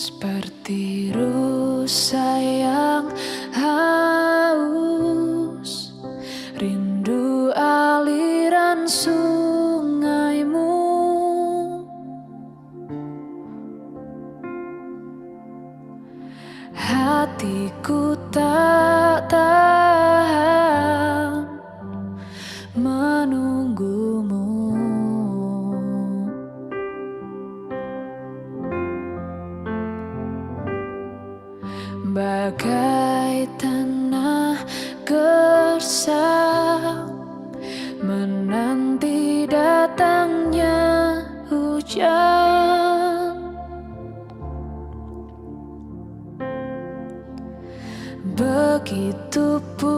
Seperti rusa yang haus, rindu aliran sungaimu. Hatiku tak tahan menunggumu. Bagai tanah gersang menanti datangnya hujan. Begitupun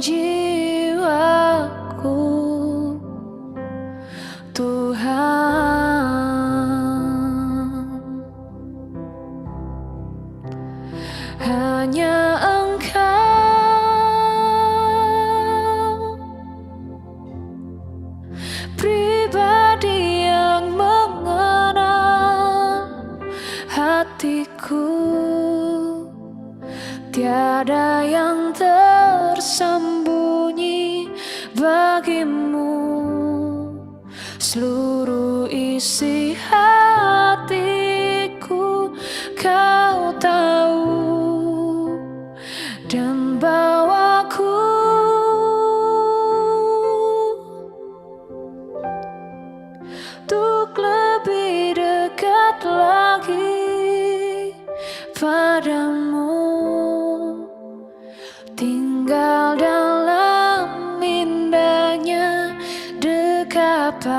jiwaku, Tuhan. Hanya Engkau, pribadi yang mengenal hatiku. Tiada yang tersembunyi bagimu, seluruh isi hatiku Kau tahu. Dan bawaku untuk lebih dekat lagi padamu, tinggal dalam indahnya dekapan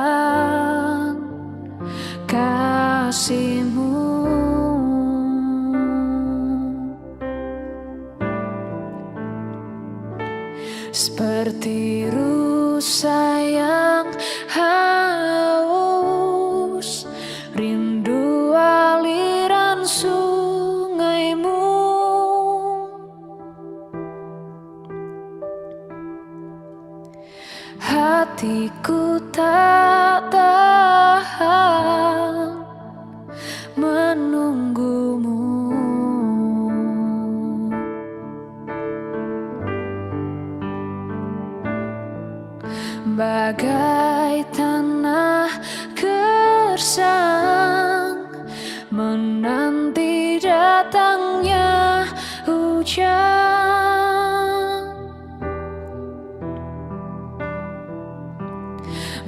kasih-Mu. Seperti rusa yang haus, rindu aliran sungaimu. Hatiku tak tahan menunggumu. Bagai tanah gersang menanti datangnya hujan.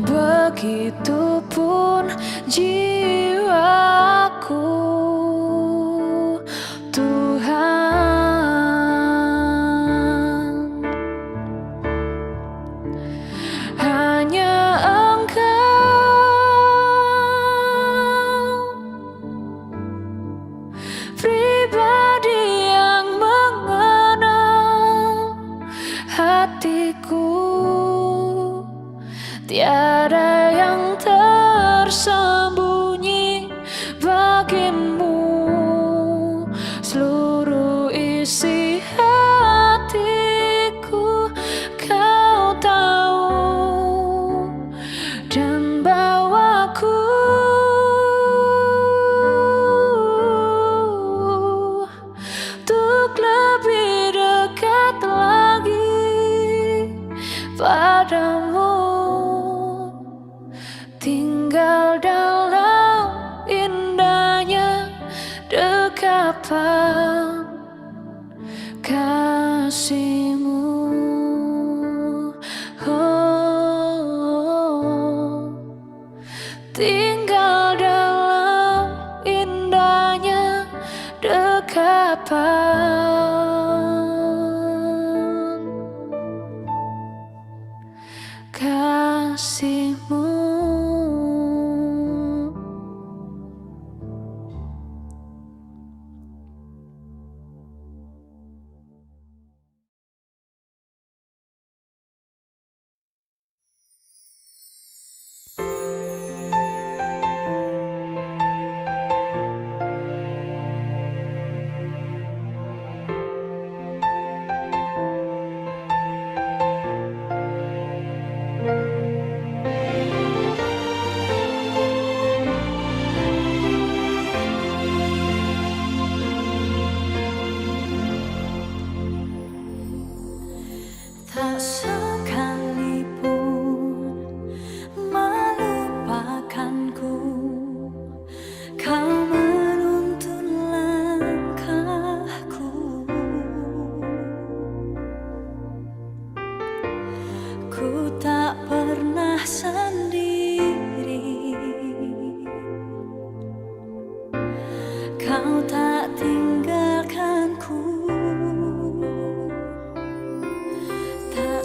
Begitupun jiwaku, Tuhan. Hanya Engkau, pribadi yang mengenal hatiku. Tiada yang tersembunyi bagimu, seluruh isi hatiku Kau tahu. Dan bawaku untuk lebih dekat lagi padamu, tinggal dalam indahnya dekapan kasih-Mu. Oh, tinggal dalam indahnya dekapan kasih-Mu. sekalipun melupakanku, kau menuntun langkahku. Ku tak pernah sendiri, kau tak tinggalkanku. Tak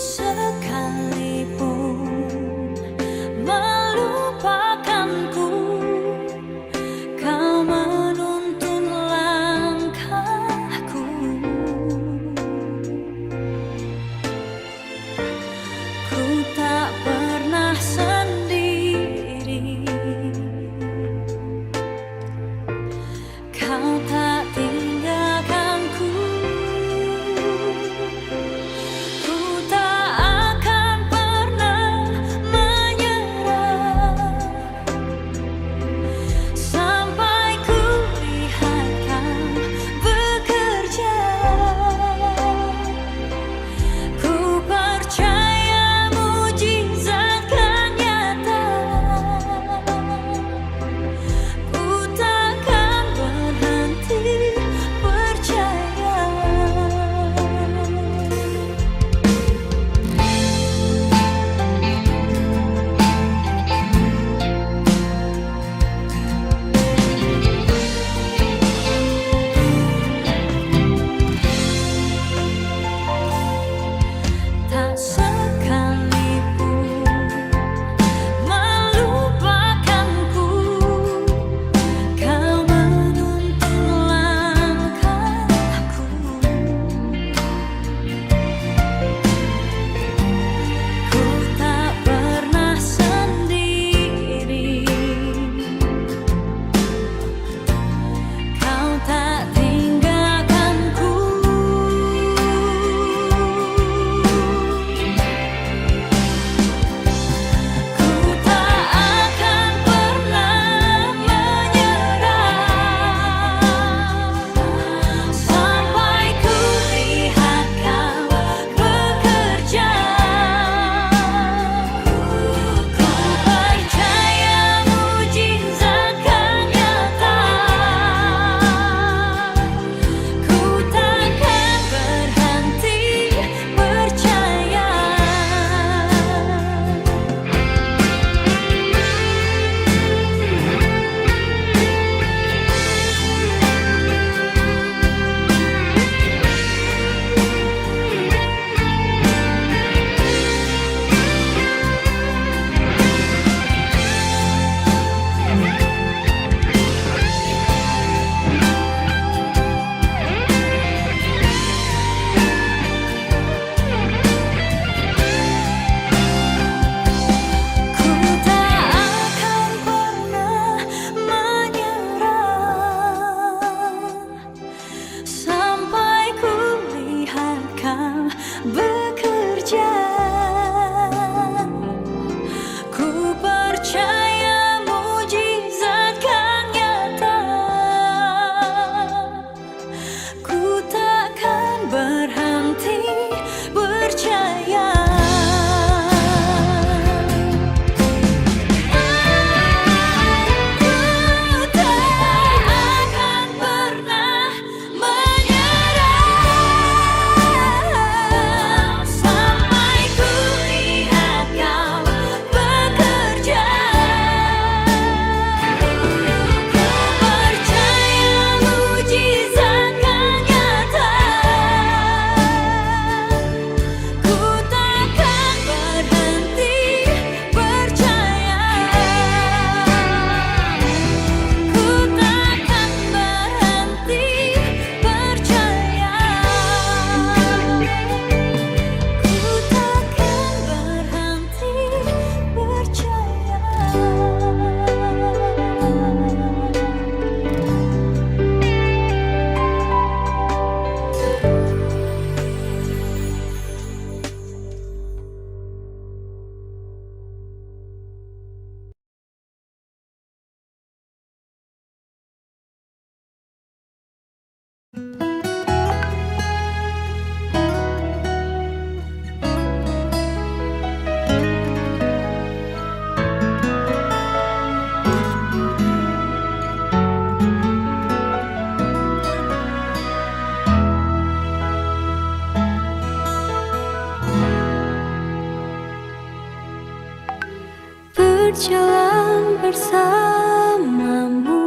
bersamamu.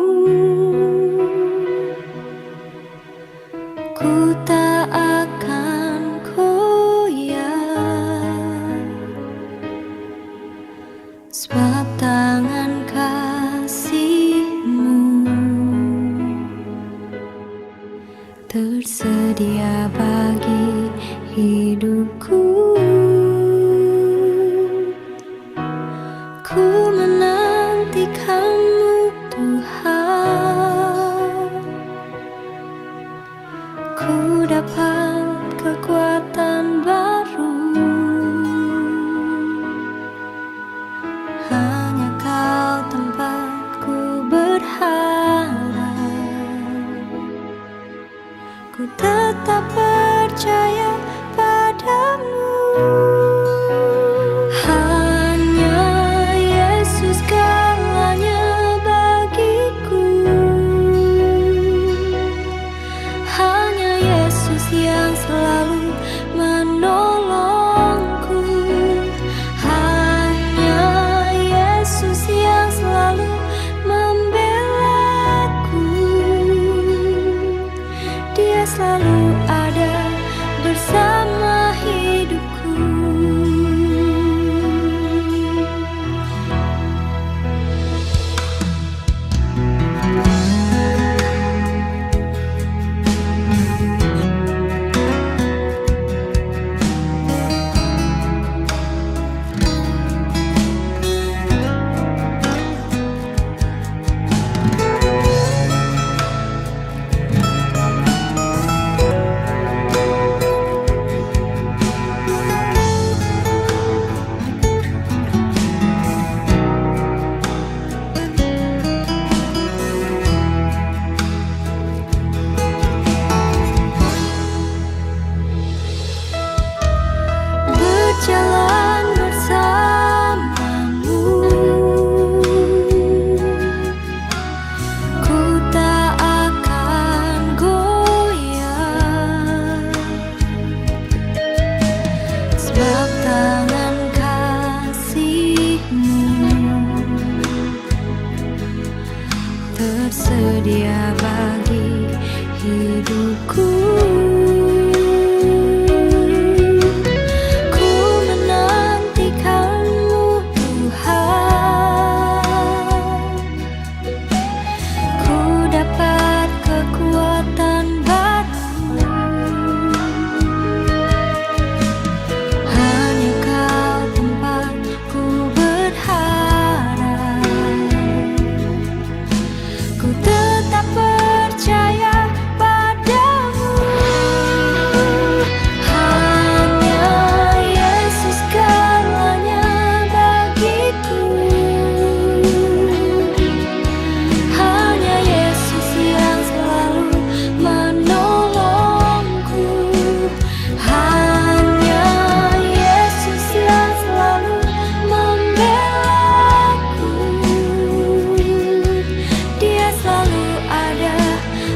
Ku tak akan goyah, sebab tangan kasih-Mu tersedia bagi hidupku. Ku menantikan-Mu, Tuhan. Ku dapat kekuatan baru. Hanya Kau tempatku berharap. Ku tetap percaya padamu. Hanya Yesus segalanya bagiku. Hanya Yesus yang selalu menolongku. Hanya Yesus yang selalu membelaku. Dia selalu ada bersama hidupku. Berjalan bersamamu, ku tak akan goyah, sebab tangan kasih-Mu tersedia bagi hidupku. Ku menantikan-Mu, Tuhan. Ku dapat kekuatan baru. Hanya Kau tempatku berharap. Ku tetap percaya padamu. Hanya Yesus segalanya bagiku. Hanya Yesus yang selalu menolongku. Hanya Yesus yang selalu membelaku. Dia selalu ada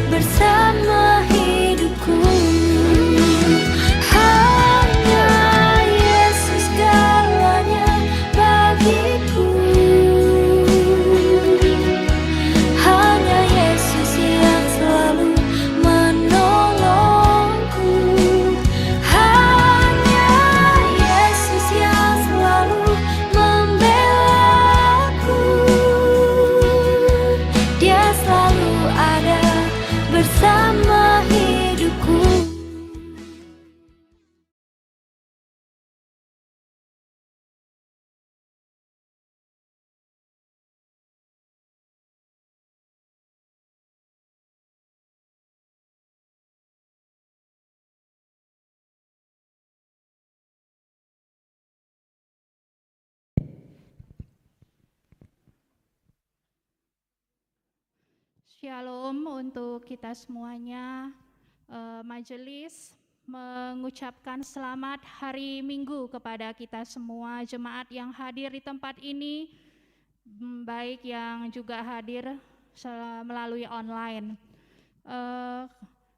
bersama hidupku. Hanya Yesus segalanya bagiku. Hanya Yesus yang selalu menolongku. Hanya Yesus yang selalu membelaku. Dia selalu ada bersama hidupku. Shalom untuk kita semuanya. Majelis mengucapkan selamat hari Minggu kepada kita semua jemaat yang hadir di tempat ini, baik yang juga hadir melalui online.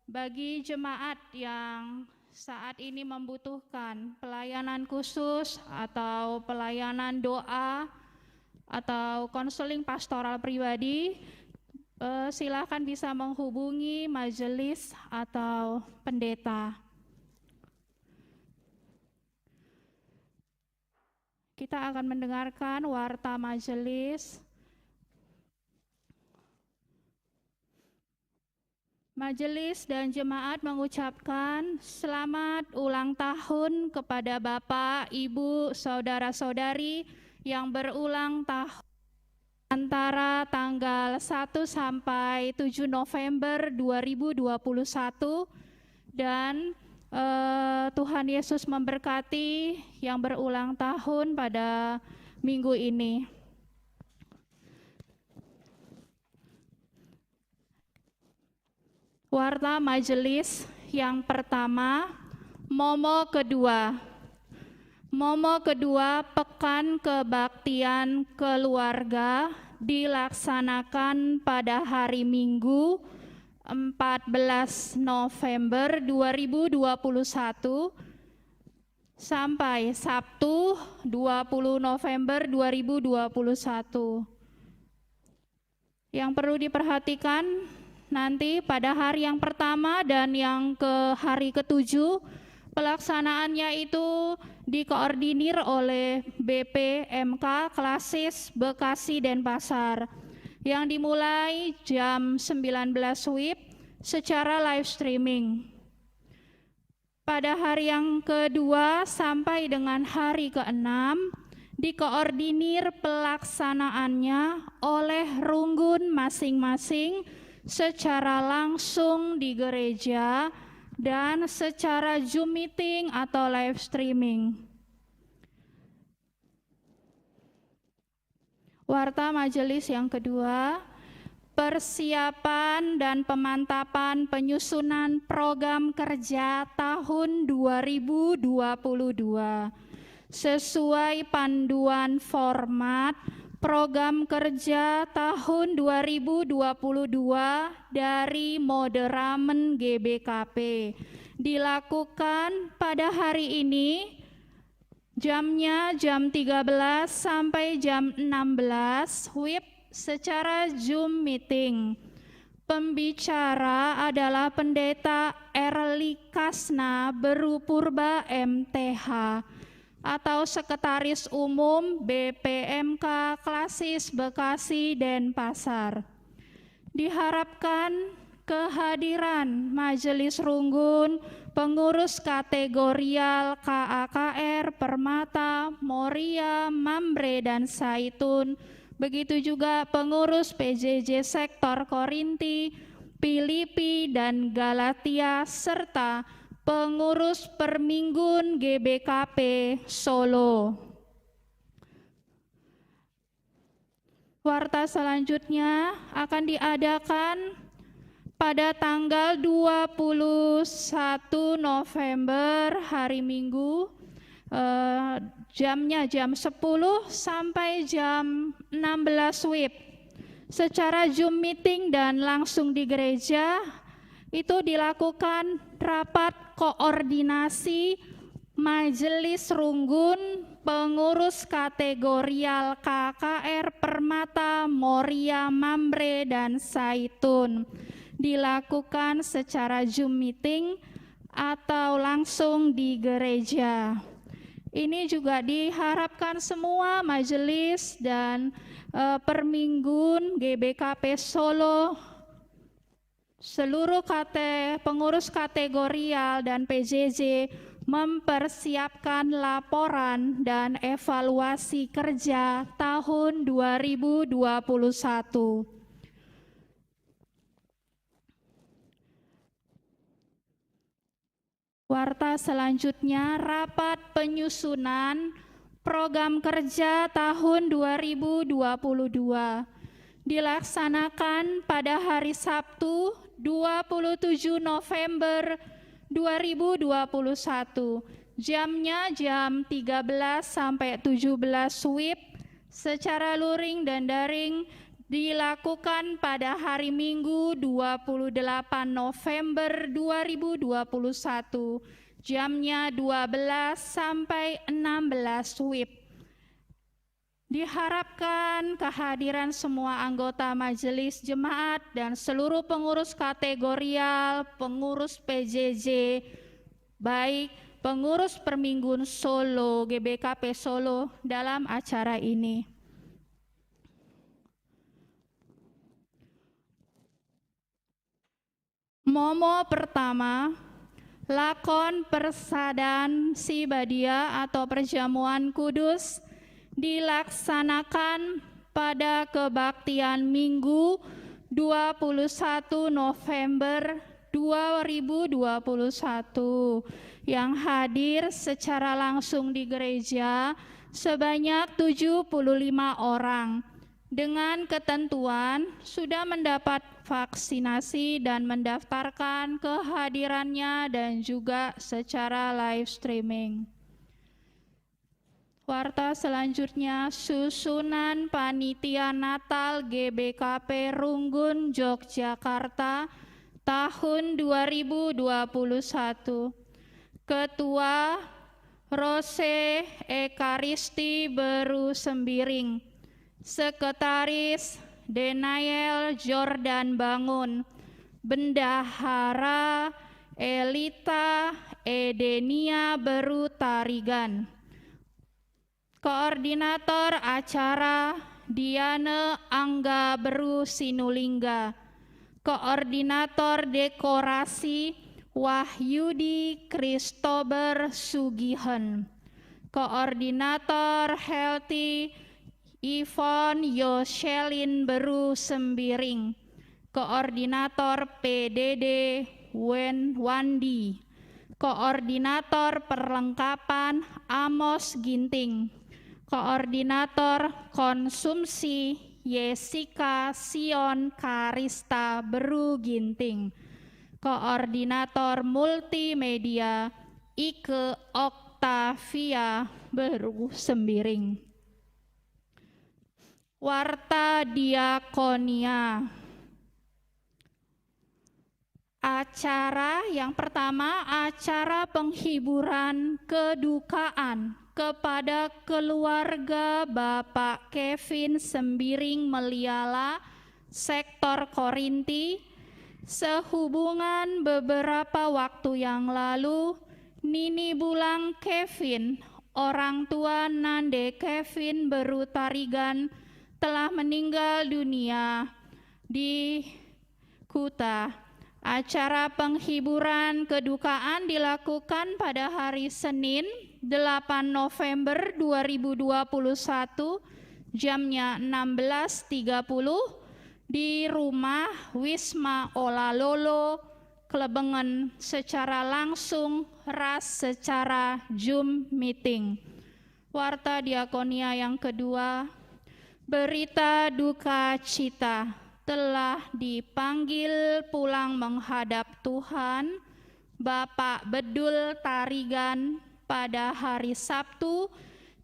Bagi jemaat yang saat ini membutuhkan pelayanan khusus atau pelayanan doa atau konseling pastoral pribadi, silakan bisa menghubungi majelis atau pendeta. Kita akan mendengarkan warta majelis. Majelis dan jemaat mengucapkan selamat ulang tahun kepada Bapak, Ibu, saudara-saudari yang berulang tahun antara tanggal 1 sampai 7 November 2021 dan Tuhan Yesus memberkati yang berulang tahun pada minggu ini. Warta majelis yang pertama, Momo kedua. Momo kedua, Pekan Kebaktian Keluarga dilaksanakan pada hari Minggu 14 November 2021 sampai Sabtu 20 November 2021. Yang perlu diperhatikan, nanti pada hari yang pertama dan yang hari ke-7 pelaksanaannya itu dikoordinir oleh BPMK Klasis Bekasi Denpasar yang dimulai jam 19 WIB secara live streaming. Pada hari yang kedua sampai dengan hari ke-6 dikoordinir pelaksanaannya oleh runggun masing-masing secara langsung di gereja dan secara Zoom meeting atau live streaming. Warta majelis yang kedua, persiapan dan pemantapan penyusunan program kerja tahun 2022 sesuai panduan format program kerja tahun 2022 dari Moderamen GBKP dilakukan pada hari ini, jamnya jam 13 sampai jam 16 WIB secara Zoom meeting. Pembicara adalah Pendeta Erli Kasna Beru Purba MTH atau Sekretaris Umum BPMK Klasis Bekasi Denpasar. Diharapkan kehadiran Majelis Runggun, pengurus kategorial KAKR, Permata, Moria, Mambre, dan Saitun, begitu juga pengurus PJJ Sektor Korinti, Filipi, dan Galatia, serta pengurus Perminggun GBKP Solo. Warta selanjutnya akan diadakan pada tanggal 21 November hari Minggu, jamnya jam 10 sampai jam 16 WIB secara Zoom meeting dan langsung di gereja. Itu dilakukan rapat koordinasi Majelis Runggun, pengurus kategorial KKR, Permata, Moria, Mambre, dan Saitun. Dilakukan secara Zoom meeting atau langsung di gereja. Ini juga diharapkan semua majelis dan Perminggun GBKP Solo, seluruh pengurus kategorial dan PJJ mempersiapkan laporan dan evaluasi kerja tahun 2021. Warta selanjutnya, rapat penyusunan program kerja tahun 2022 dilaksanakan pada hari Sabtu 27 November 2021. Jamnya jam 13 sampai 17 WIB secara luring dan daring dilakukan pada hari Minggu 28 November 2021. Jamnya 12 sampai 16 WIB. Diharapkan kehadiran semua anggota majelis jemaat dan seluruh pengurus kategorial, pengurus PJJ, baik pengurus Permingguan Solo, GBKP Solo dalam acara ini. Momo pertama, lakon persadan Sibadia atau perjamuan kudus dilaksanakan pada kebaktian Minggu 21 November 2021 yang hadir secara langsung di gereja sebanyak 75 orang dengan ketentuan sudah mendapat vaksinasi dan mendaftarkan kehadirannya dan juga secara live streaming. Warta selanjutnya, susunan Panitia Natal GBKP Runggun Yogyakarta tahun 2021. Ketua Rose Ekaristi Beru Sembiring. Sekretaris Denael Jordan Bangun. Bendahara Elita Edenia Beru Tarigan. Koordinator acara Diana Angga Beru Sinulingga. Koordinator dekorasi Wahyudi Christober Sugihan. Koordinator Healthy Yvonne Yoshelin Beru Sembiring. Koordinator PDD Wandi. Koordinator perlengkapan Amos Ginting. Koordinator konsumsi Yesika Sion Karista Beru Ginting. Koordinator multimedia Ike Oktavia Beru Sembiring. Warta diakonia. Acara yang pertama, acara penghiburan kedukaan kepada keluarga Bapak Kevin Sembiring Meliala, sektor Korinti. Sehubungan beberapa waktu yang lalu, Nini Bulang Kevin, orang tua Nande Kevin Beru Tarigan, telah meninggal dunia di Kuta. Acara penghiburan kedukaan dilakukan pada hari Senin 8 November 2021 jamnya 16.30 di rumah Wisma Olalolo, Klebengen secara langsung, ras secara Zoom meeting. Warta diakonia yang kedua, berita duka cita telah dipanggil pulang menghadap Tuhan Bapak Bedul Tarigan pada hari Sabtu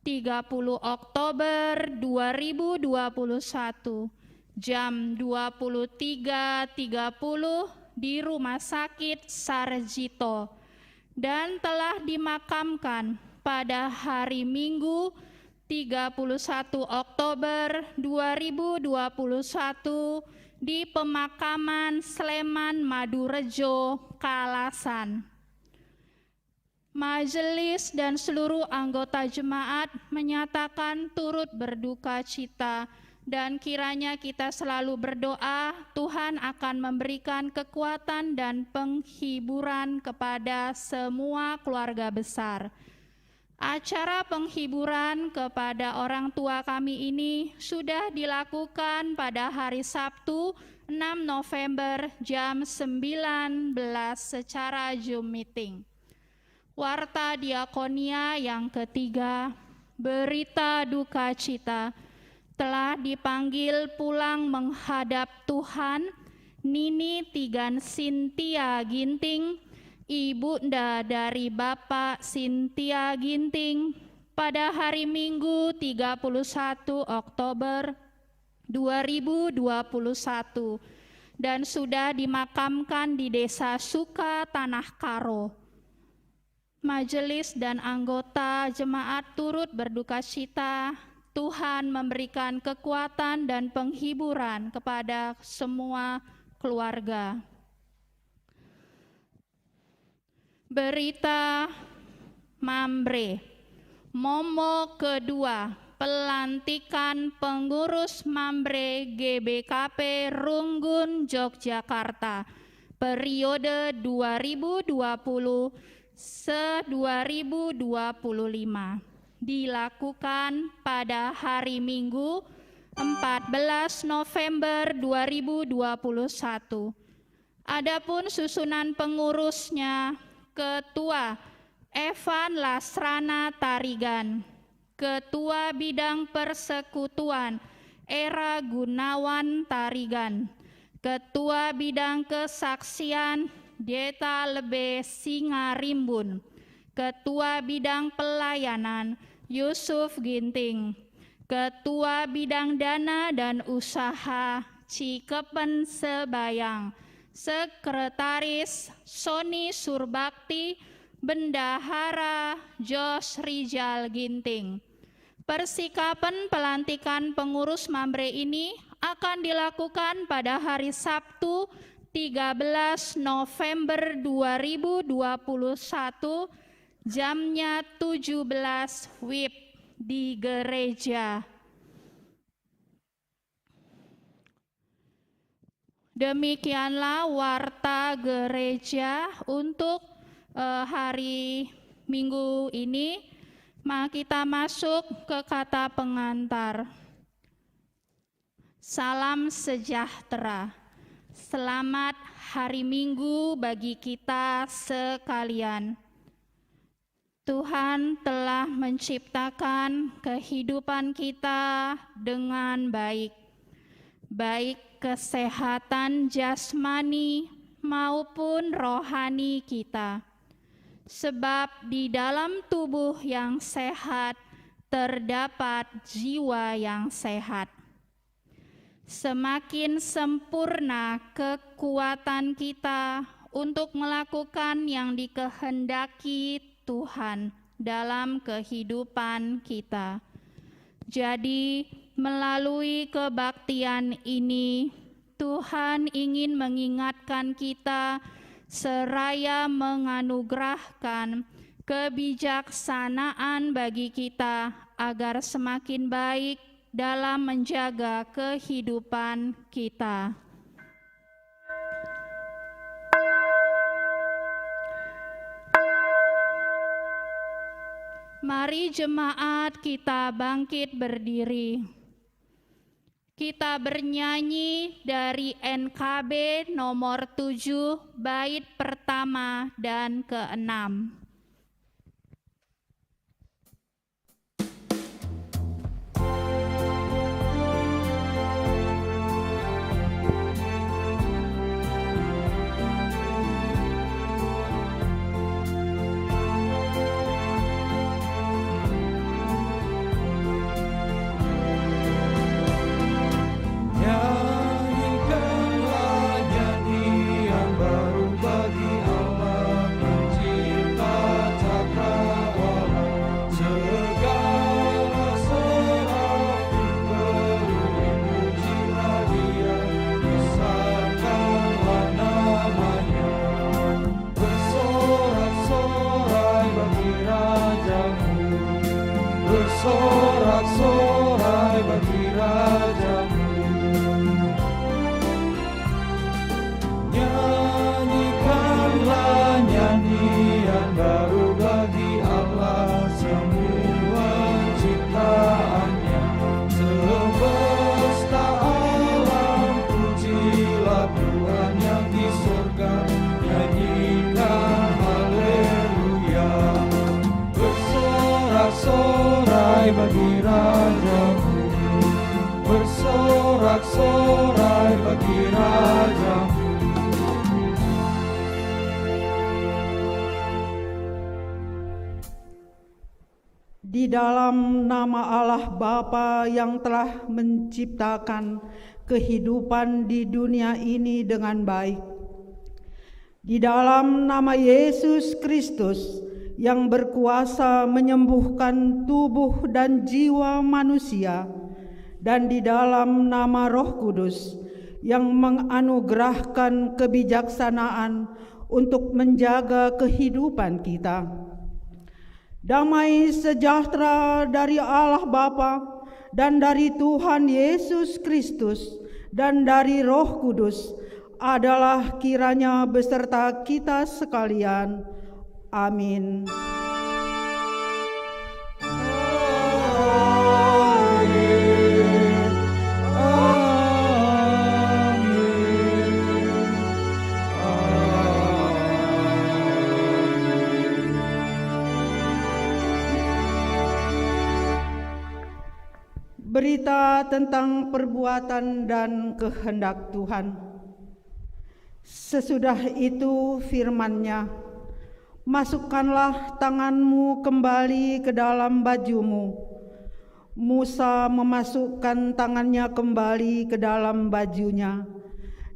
30 Oktober 2021 jam 23.30 di Rumah Sakit Sarjito dan telah dimakamkan pada hari Minggu 31 Oktober 2021 di pemakaman Sleman Madurejo, Kalasan. Majelis dan seluruh anggota jemaat menyatakan turut berduka cita dan kiranya kita selalu berdoa Tuhan akan memberikan kekuatan dan penghiburan kepada semua keluarga besar. Acara penghiburan kepada orang tua kami ini sudah dilakukan pada hari Sabtu 6 November jam 19 secara Zoom meeting. Warta diakonia yang ketiga, berita duka cita telah dipanggil pulang menghadap Tuhan Nini Tigan Sintia Ginting, ibunda dari Bapak Sintia Ginting pada hari Minggu 31 Oktober 2021 dan sudah dimakamkan di Desa Suka Tanah Karo. Majelis dan anggota jemaat turut berduka cita Tuhan memberikan kekuatan dan penghiburan kepada semua keluarga. Berita Mambre, Momo kedua, pelantikan pengurus Mambre GBKP Runggun Yogyakarta periode 2020-2025 dilakukan pada hari Minggu 14 November 2021. Adapun susunan pengurusnya: Ketua Evan Lasrana Tarigan, Ketua Bidang Persekutuan Era Gunawan Tarigan, Ketua Bidang Kesaksian Deta Lebe Singarimbun, Ketua Bidang Pelayanan Yusuf Ginting, Ketua Bidang Dana dan Usaha Cikepen Sebayang, Sekretaris Soni Surbakti, Bendahara Jos Rijal Ginting. Persikapan pelantikan pengurus Mambre ini akan dilakukan pada hari Sabtu 13 November 2021 jamnya 17 WIB di gereja. Demikianlah warta gereja untuk hari Minggu ini. Mari kita masuk ke kata pengantar. Salam sejahtera. Selamat hari Minggu bagi kita sekalian. Tuhan telah menciptakan kehidupan kita dengan baik, baik kesehatan jasmani maupun rohani kita. Sebab di dalam tubuh yang sehat terdapat jiwa yang sehat. Semakin sempurna kekuatan kita untuk melakukan yang dikehendaki Tuhan dalam kehidupan kita. Jadi, melalui kebaktian ini, Tuhan ingin mengingatkan kita seraya menganugerahkan kebijaksanaan bagi kita agar semakin baik dalam menjaga kehidupan kita. Mari jemaat kita bangkit berdiri. Kita bernyanyi dari NKB nomor 7 bait pertama dan ke-6. Bersorak-sorai bagi Rajamu. Nyanyikanlah nyanyian baru bagi Allah semua ciptaannya. Semesta alam pujilah Tuhan yang di surga. Nyanyikan haleluya. Bersorak-sorai bagi Rajamu, bersorak-sorai bagi Rajamu. Di dalam nama Allah Bapa yang telah menciptakan kehidupan di dunia ini dengan baik, di dalam nama Yesus Kristus yang berkuasa menyembuhkan tubuh dan jiwa manusia, dan di dalam nama Roh Kudus yang menganugerahkan kebijaksanaan untuk menjaga kehidupan kita. Damai sejahtera dari Allah Bapa dan dari Tuhan Yesus Kristus dan dari Roh Kudus adalah kiranya beserta kita sekalian. Amin. Berita tentang perbuatan dan kehendak Tuhan. Sesudah itu firman-Nya, masukkanlah tanganmu kembali ke dalam bajumu. Musa memasukkan tangannya kembali ke dalam bajunya,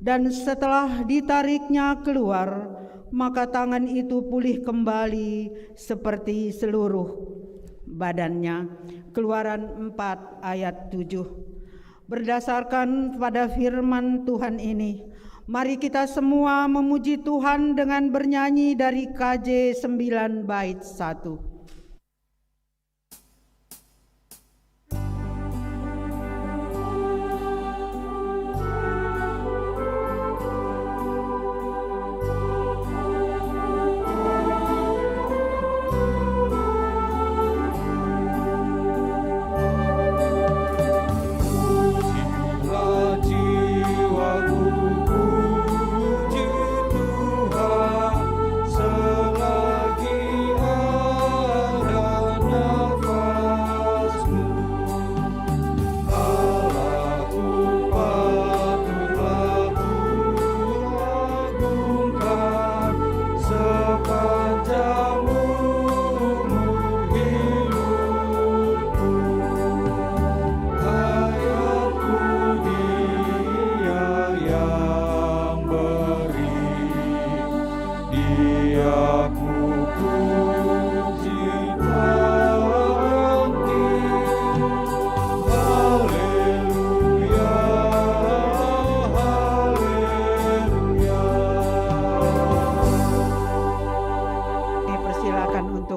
dan setelah ditariknya keluar, maka tangan itu pulih kembali seperti seluruh badannya. Keluaran 4 ayat 7. Berdasarkan pada firman Tuhan ini, mari kita semua memuji Tuhan dengan bernyanyi dari KJ 9 bait 1.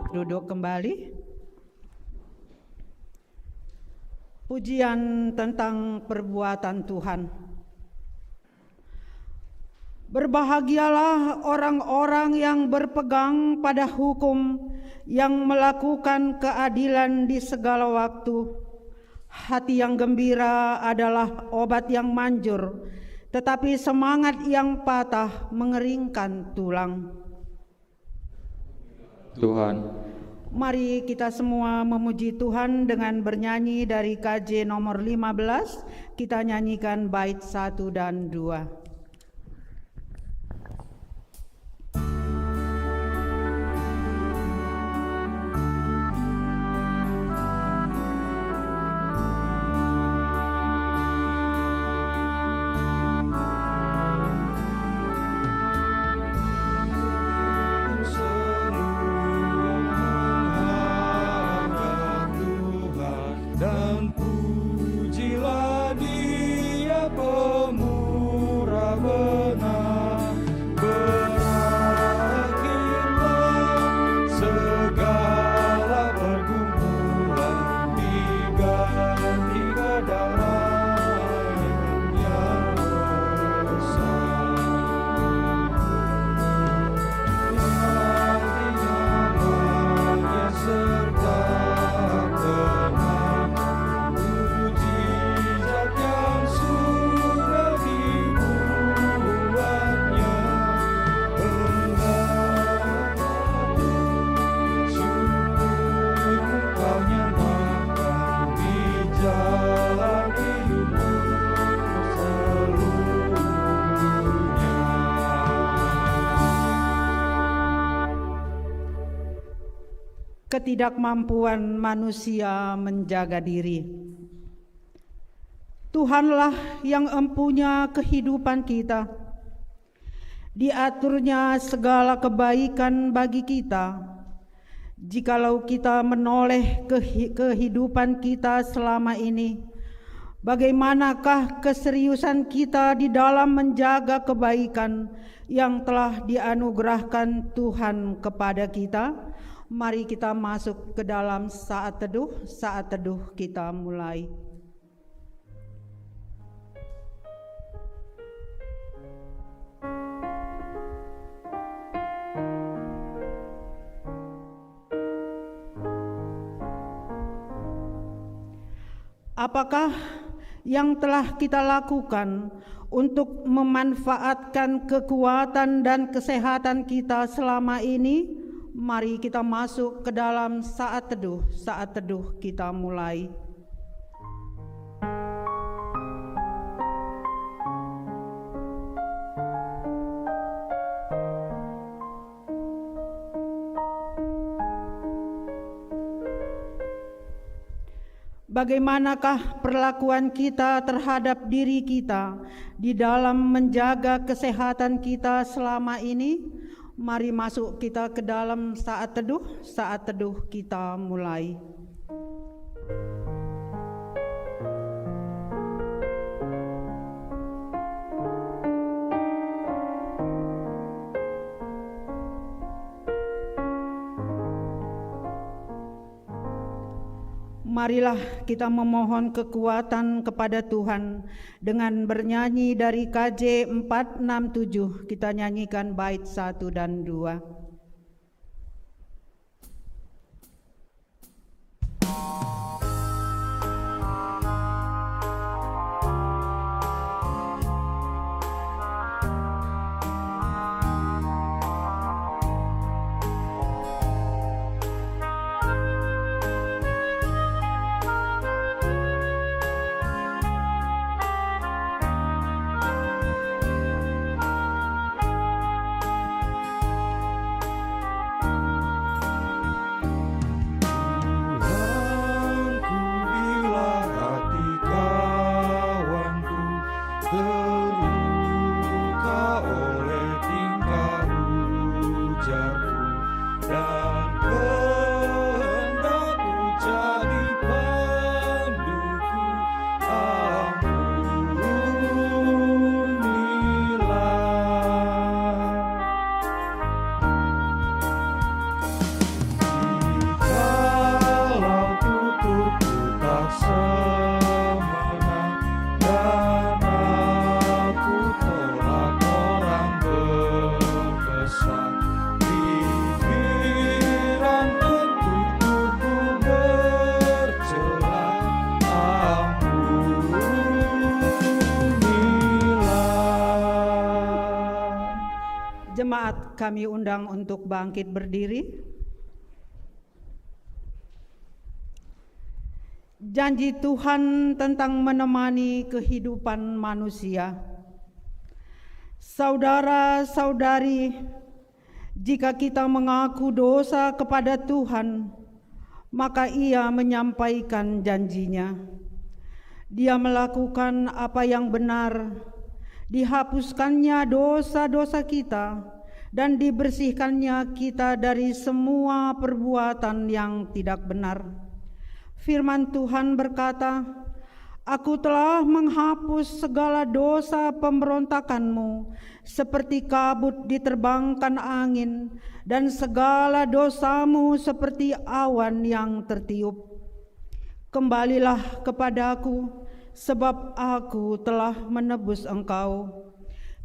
Duduk kembali. Pujian tentang perbuatan Tuhan. Berbahagialah orang-orang yang berpegang pada hukum, yang melakukan keadilan di segala waktu. Hati yang gembira adalah obat yang manjur, tetapi semangat yang patah mengeringkan tulang. Tuhan, mari kita semua memuji Tuhan dengan bernyanyi dari KJ nomor 15. Kita nyanyikan bait 1 dan 2. Ketidakmampuan manusia menjaga diri. Tuhanlah yang empunya kehidupan kita. Diaturnya segala kebaikan bagi kita, Jikalau kita menoleh kehidupan kita selama ini, bagaimanakah keseriusan kita di dalam menjaga kebaikan yang telah dianugerahkan Tuhan kepada kita? Mari kita masuk ke dalam saat teduh kita mulai. Apakah yang telah kita lakukan untuk memanfaatkan kekuatan dan kesehatan kita selama ini? Mari kita masuk ke dalam saat teduh kita mulai. Bagaimanakah perlakuan kita terhadap diri kita di dalam menjaga kesehatan kita selama ini? Mari masuk kita ke dalam saat teduh kita mulai. Marilah kita memohon kekuatan kepada Tuhan dengan bernyanyi dari KJ 467. Kita nyanyikan bait 1 dan 2. Jemaat kami undang untuk bangkit berdiri. Janji Tuhan tentang menemani kehidupan manusia. Saudara-saudari, jika kita mengaku dosa kepada Tuhan, maka Ia menyampaikan janjinya. Dia melakukan apa yang benar, dihapuskannya dosa-dosa kita, dan dibersihkannya kita dari semua perbuatan yang tidak benar. Firman Tuhan berkata, Aku telah menghapus segala dosa pemberontakanmu, seperti kabut diterbangkan angin, dan segala dosamu seperti awan yang tertiup. Kembalilah kepadaku, sebab aku telah menebus engkau.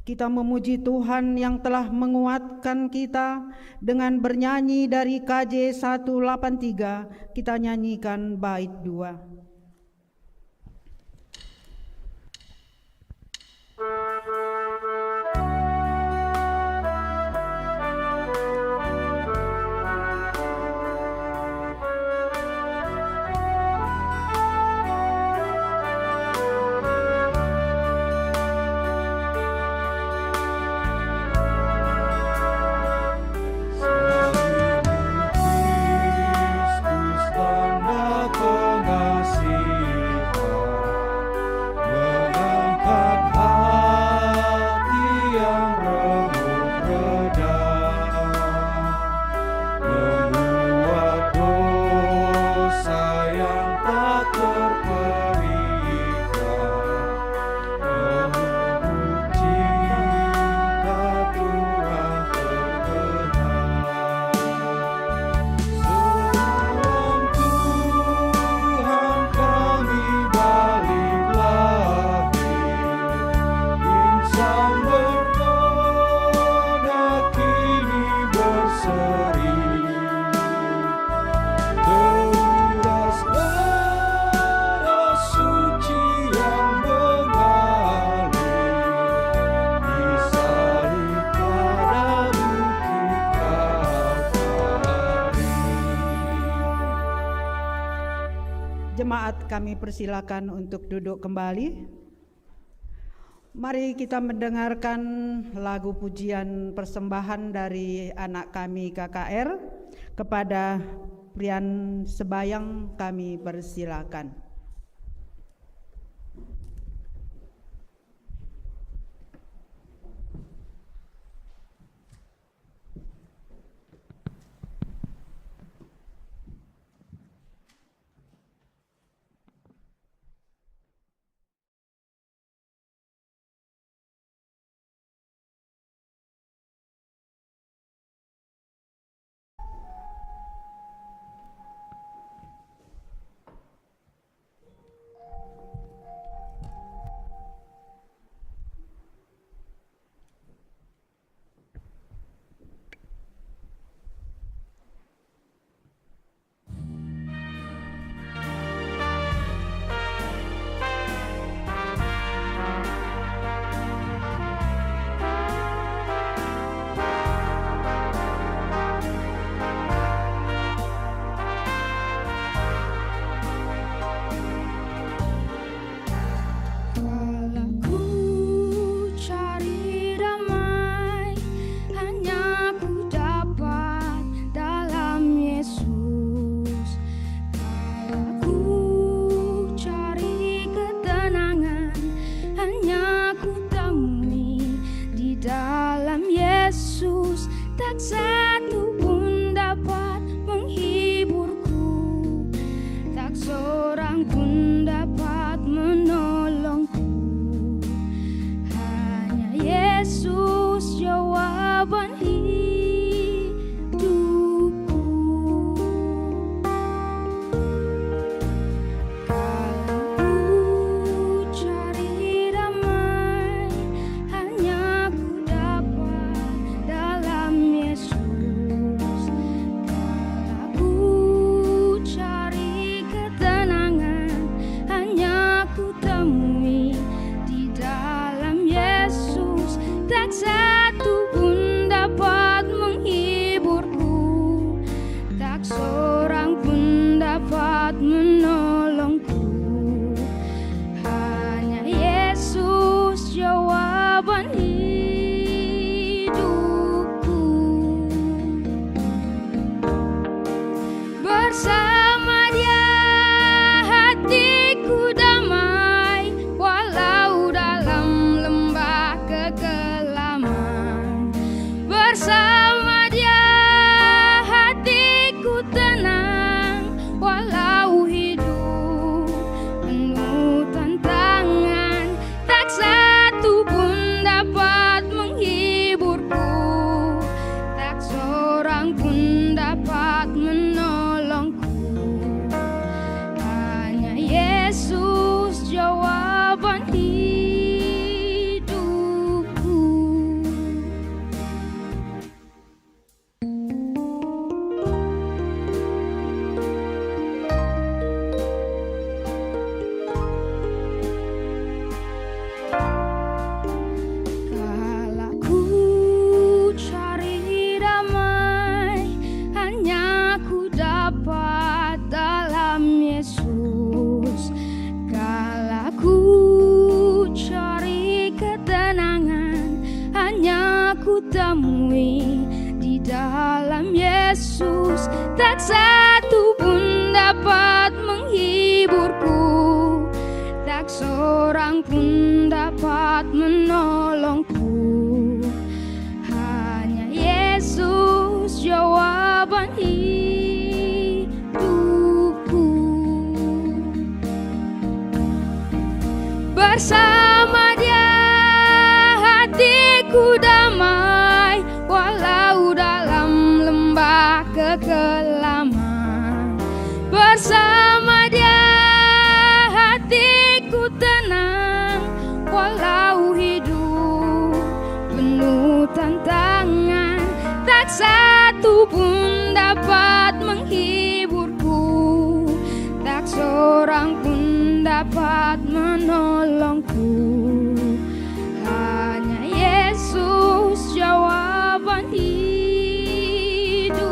Kita memuji Tuhan yang telah menguatkan kita dengan bernyanyi dari KJ 183. Kita nyanyikan bait 2. Kristus tanda pengasih jemaat kami persilakan untuk duduk kembali. Mari kita mendengarkan lagu pujian persembahan dari anak kami KKR. Kepada Prian Sebayang kami persilakan. Bersama Dia hatiku damai, walau dalam lembah kekelaman. Bersama Dia hatiku tenang, walau hidup penuh tantangan. Tak satu pun dapat menghiburku, tak seorang pun dapat menolongku. Hanya Yesus jawaban hidupku.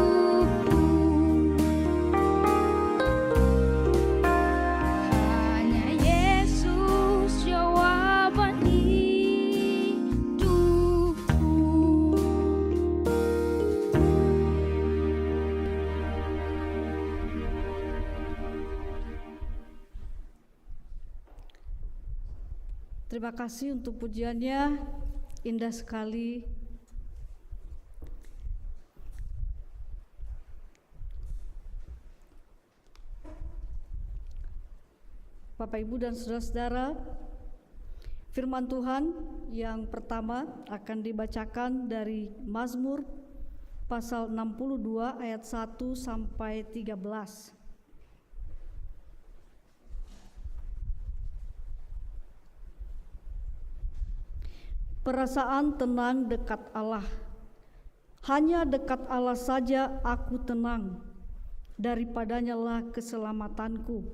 Terima kasih untuk pujiannya, indah sekali. Bapak, Ibu, dan saudara-saudara, firman Tuhan yang pertama akan dibacakan dari Mazmur pasal 62 ayat 1 sampai 13. Perasaan tenang dekat Allah. Hanya dekat Allah saja aku tenang, daripadanya lah keselamatanku.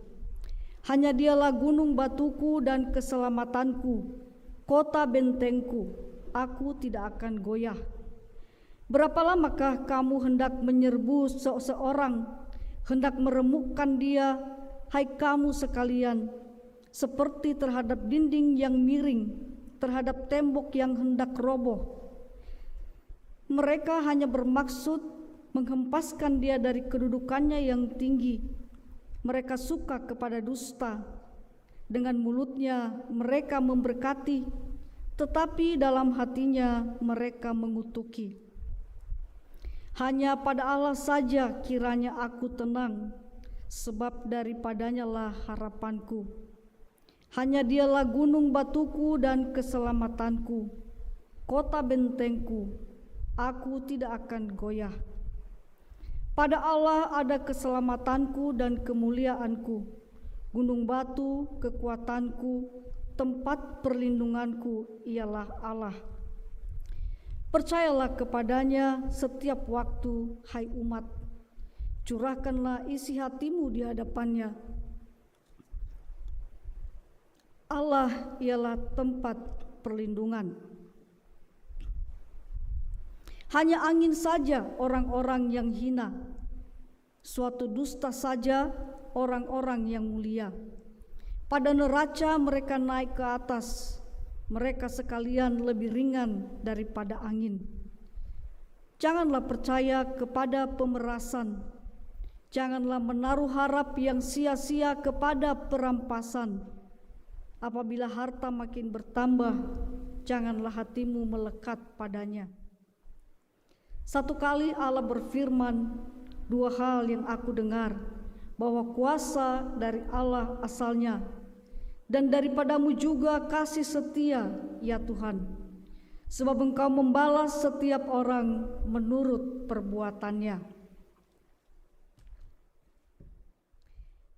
Hanya dialah gunung batuku dan keselamatanku, kota bentengku, aku tidak akan goyah. Berapa lamakah kamu hendak menyerbu seseorang, hendak meremukkan dia, hai kamu sekalian, seperti terhadap dinding yang miring, terhadap tembok yang hendak roboh. Mereka hanya bermaksud menghempaskan dia dari kedudukannya yang tinggi. Mereka suka kepada dusta. Dengan mulutnya mereka memberkati, tetapi dalam hatinya mereka mengutuki. Hanya pada Allah saja kiranya aku tenang, sebab daripadanya lah harapanku. Hanya dialah gunung batuku dan keselamatanku, kota bentengku, aku tidak akan goyah. Pada Allah ada keselamatanku dan kemuliaanku, gunung batu kekuatanku, tempat perlindunganku ialah Allah. Percayalah kepadanya setiap waktu, hai umat, curahkanlah isi hatimu di hadapannya. Allah ialah tempat perlindungan. Hanya angin saja orang-orang yang hina, suatu dusta saja orang-orang yang mulia. Pada neraca mereka naik ke atas, mereka sekalian lebih ringan daripada angin. Janganlah percaya kepada pemerasan, janganlah menaruh harap yang sia-sia kepada perampasan. Apabila harta makin bertambah, janganlah hatimu melekat padanya. Satu kali Allah berfirman, dua hal yang aku dengar, bahwa kuasa dari Allah asalnya, dan daripadamu juga kasih setia, ya Tuhan, sebab Engkau membalas setiap orang menurut perbuatannya.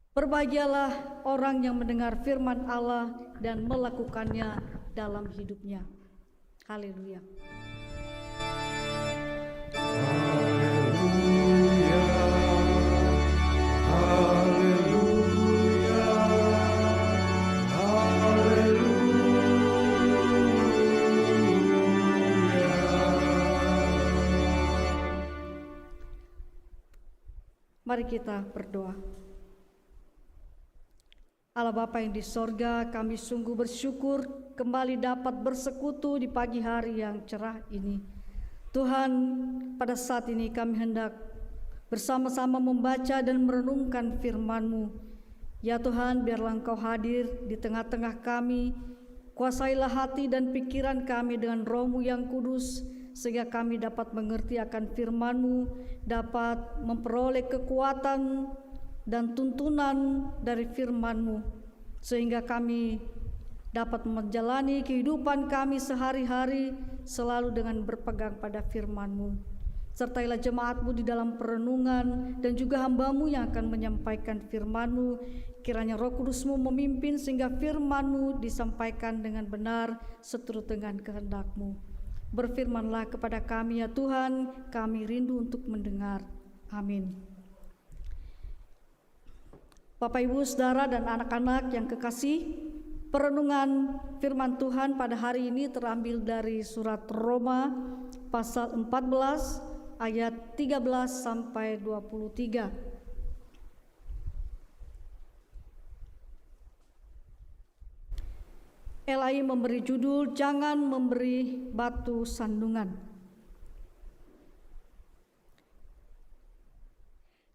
Berbahagialah orang yang mendengar firman Allah dan melakukannya dalam hidupnya. Haleluya. Mari kita berdoa. Allah Bapa yang di sorga, kami sungguh bersyukur kembali dapat bersekutu di pagi hari yang cerah ini. Tuhan, pada saat ini kami hendak bersama-sama membaca dan merenungkan firman-Mu. Ya Tuhan, biarlah Engkau hadir di tengah-tengah kami, kuasailah hati dan pikiran kami dengan Roh-Mu yang kudus, sehingga kami dapat mengerti akan firman-Mu, dapat memperoleh kekuatan dan tuntunan dari firman-Mu, sehingga kami dapat menjalani kehidupan kami sehari-hari selalu dengan berpegang pada firman-Mu. Sertailah jemaat-Mu di dalam perenungan dan juga hamba-Mu yang akan menyampaikan firman-Mu. Kiranya Roh Kudus-Mu memimpin sehingga firman-Mu disampaikan dengan benar seturut dengan kehendak-Mu. Berfirmanlah kepada kami ya Tuhan, kami rindu untuk mendengar. Amin. Bapak, Ibu, Saudara, dan anak-anak yang kekasih, perenungan firman Tuhan pada hari ini terambil dari surat Roma pasal 14 ayat 13 sampai 23. LAI memberi judul Jangan Memberi Batu Sandungan.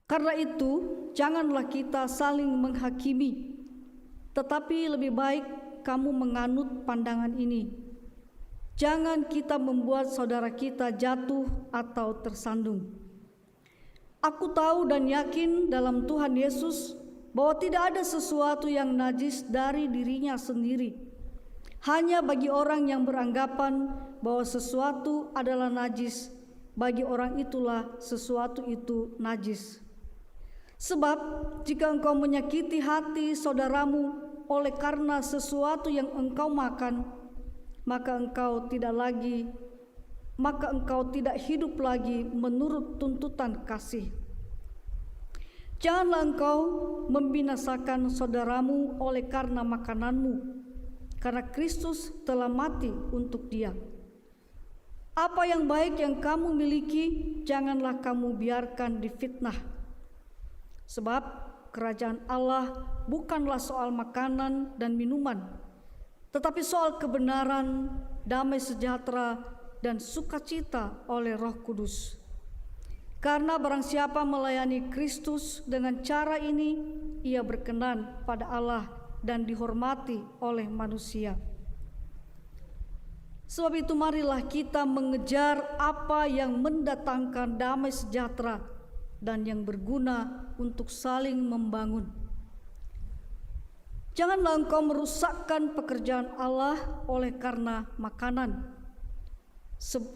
Karena itu, janganlah kita saling menghakimi, tetapi lebih baik kamu menganut pandangan ini. Jangan kita membuat saudara kita jatuh atau tersandung. Aku tahu dan yakin dalam Tuhan Yesus bahwa tidak ada sesuatu yang najis dari dirinya sendiri. Hanya bagi orang yang beranggapan bahwa sesuatu adalah najis, bagi orang itulah sesuatu itu najis. Sebab jika engkau menyakiti hati saudaramu oleh karena sesuatu yang engkau makan, maka engkau tidak hidup lagi menurut tuntutan kasih. Janganlah engkau membinasakan saudaramu oleh karena makananmu, karena Kristus telah mati untuk dia. Apa yang baik yang kamu miliki, janganlah kamu biarkan difitnah. Sebab kerajaan Allah bukanlah soal makanan dan minuman, tetapi soal kebenaran, damai sejahtera, dan sukacita oleh Roh Kudus. Karena barang siapa melayani Kristus dengan cara ini, ia berkenan pada Allah dan dihormati oleh manusia. Sebab itu marilah kita mengejar apa yang mendatangkan damai sejahtera dan yang berguna untuk saling membangun. Janganlah engkau merusakkan pekerjaan Allah oleh karena makanan.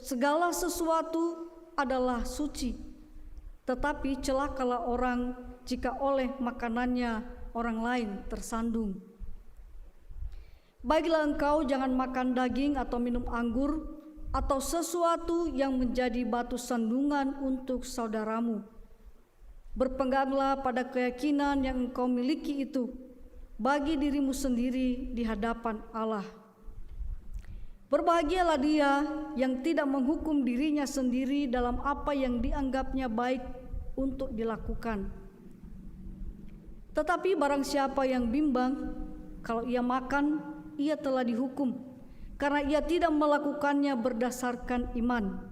Segala sesuatu adalah suci, tetapi celakalah orang jika oleh makanannya orang lain tersandung. Baiklah engkau jangan makan daging atau minum anggur atau sesuatu yang menjadi batu sandungan untuk saudaramu. Berpeganglah pada keyakinan yang engkau miliki itu bagi dirimu sendiri di hadapan Allah. Berbahagialah dia yang tidak menghukum dirinya sendiri dalam apa yang dianggapnya baik untuk dilakukan. Tetapi barang siapa yang bimbang, kalau ia makan, ia telah dihukum, karena ia tidak melakukannya berdasarkan iman.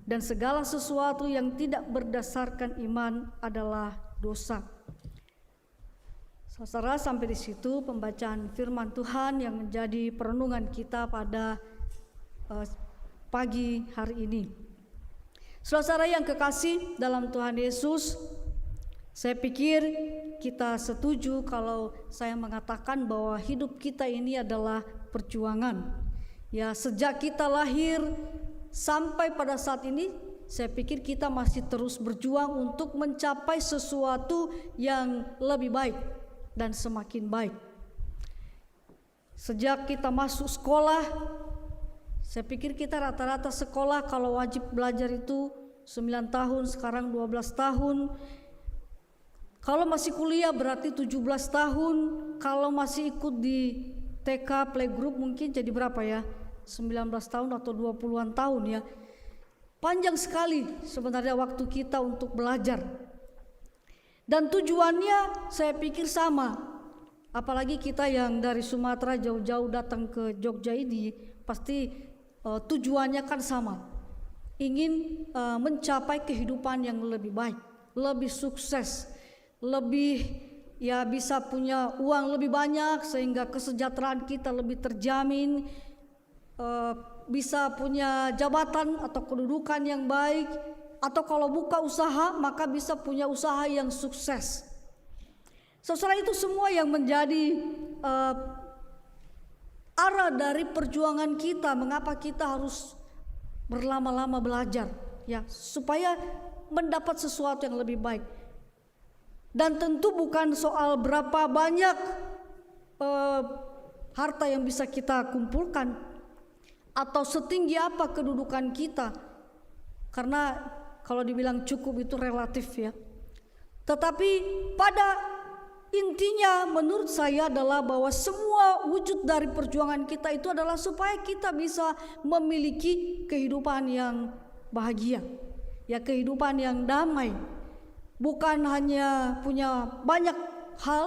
Dan segala sesuatu yang tidak berdasarkan iman adalah dosa. Saudara, sampai di situ pembacaan firman Tuhan yang menjadi perenungan kita pada pagi hari ini. Saudara yang kekasih dalam Tuhan Yesus, saya pikir kita setuju kalau saya mengatakan bahwa hidup kita ini adalah perjuangan. Ya, sejak kita lahir sampai pada saat ini, saya pikir kita masih terus berjuang untuk mencapai sesuatu yang lebih baik dan semakin baik. Sejak kita masuk sekolah, saya pikir kita rata-rata sekolah kalau wajib belajar itu 9 tahun, sekarang 12 tahun. Kalau masih kuliah berarti 17 tahun. Kalau masih ikut di TK playgroup mungkin jadi berapa ya? 19 tahun atau 20-an tahun ya. Panjang sekali sebenarnya waktu kita untuk belajar. Dan tujuannya saya pikir sama. Apalagi kita yang dari Sumatera jauh-jauh datang ke Jogja ini, pasti tujuannya kan sama. Ingin mencapai kehidupan yang lebih baik, lebih sukses, lebih ya bisa punya uang lebih banyak sehingga kesejahteraan kita lebih terjamin, bisa punya jabatan atau kedudukan yang baik, atau kalau buka usaha maka bisa punya usaha yang sukses. Saudara, itu semua yang menjadi arah dari perjuangan kita. Mengapa kita harus berlama-lama belajar, ya, supaya mendapat sesuatu yang lebih baik. Dan tentu bukan soal berapa banyak harta yang bisa kita kumpulkan atau setinggi apa kedudukan kita, karena kalau dibilang cukup itu relatif ya. Tetapi pada intinya menurut saya adalah bahwa semua wujud dari perjuangan kita itu adalah supaya kita bisa memiliki kehidupan yang bahagia, ya, kehidupan yang damai. Bukan hanya punya banyak hal,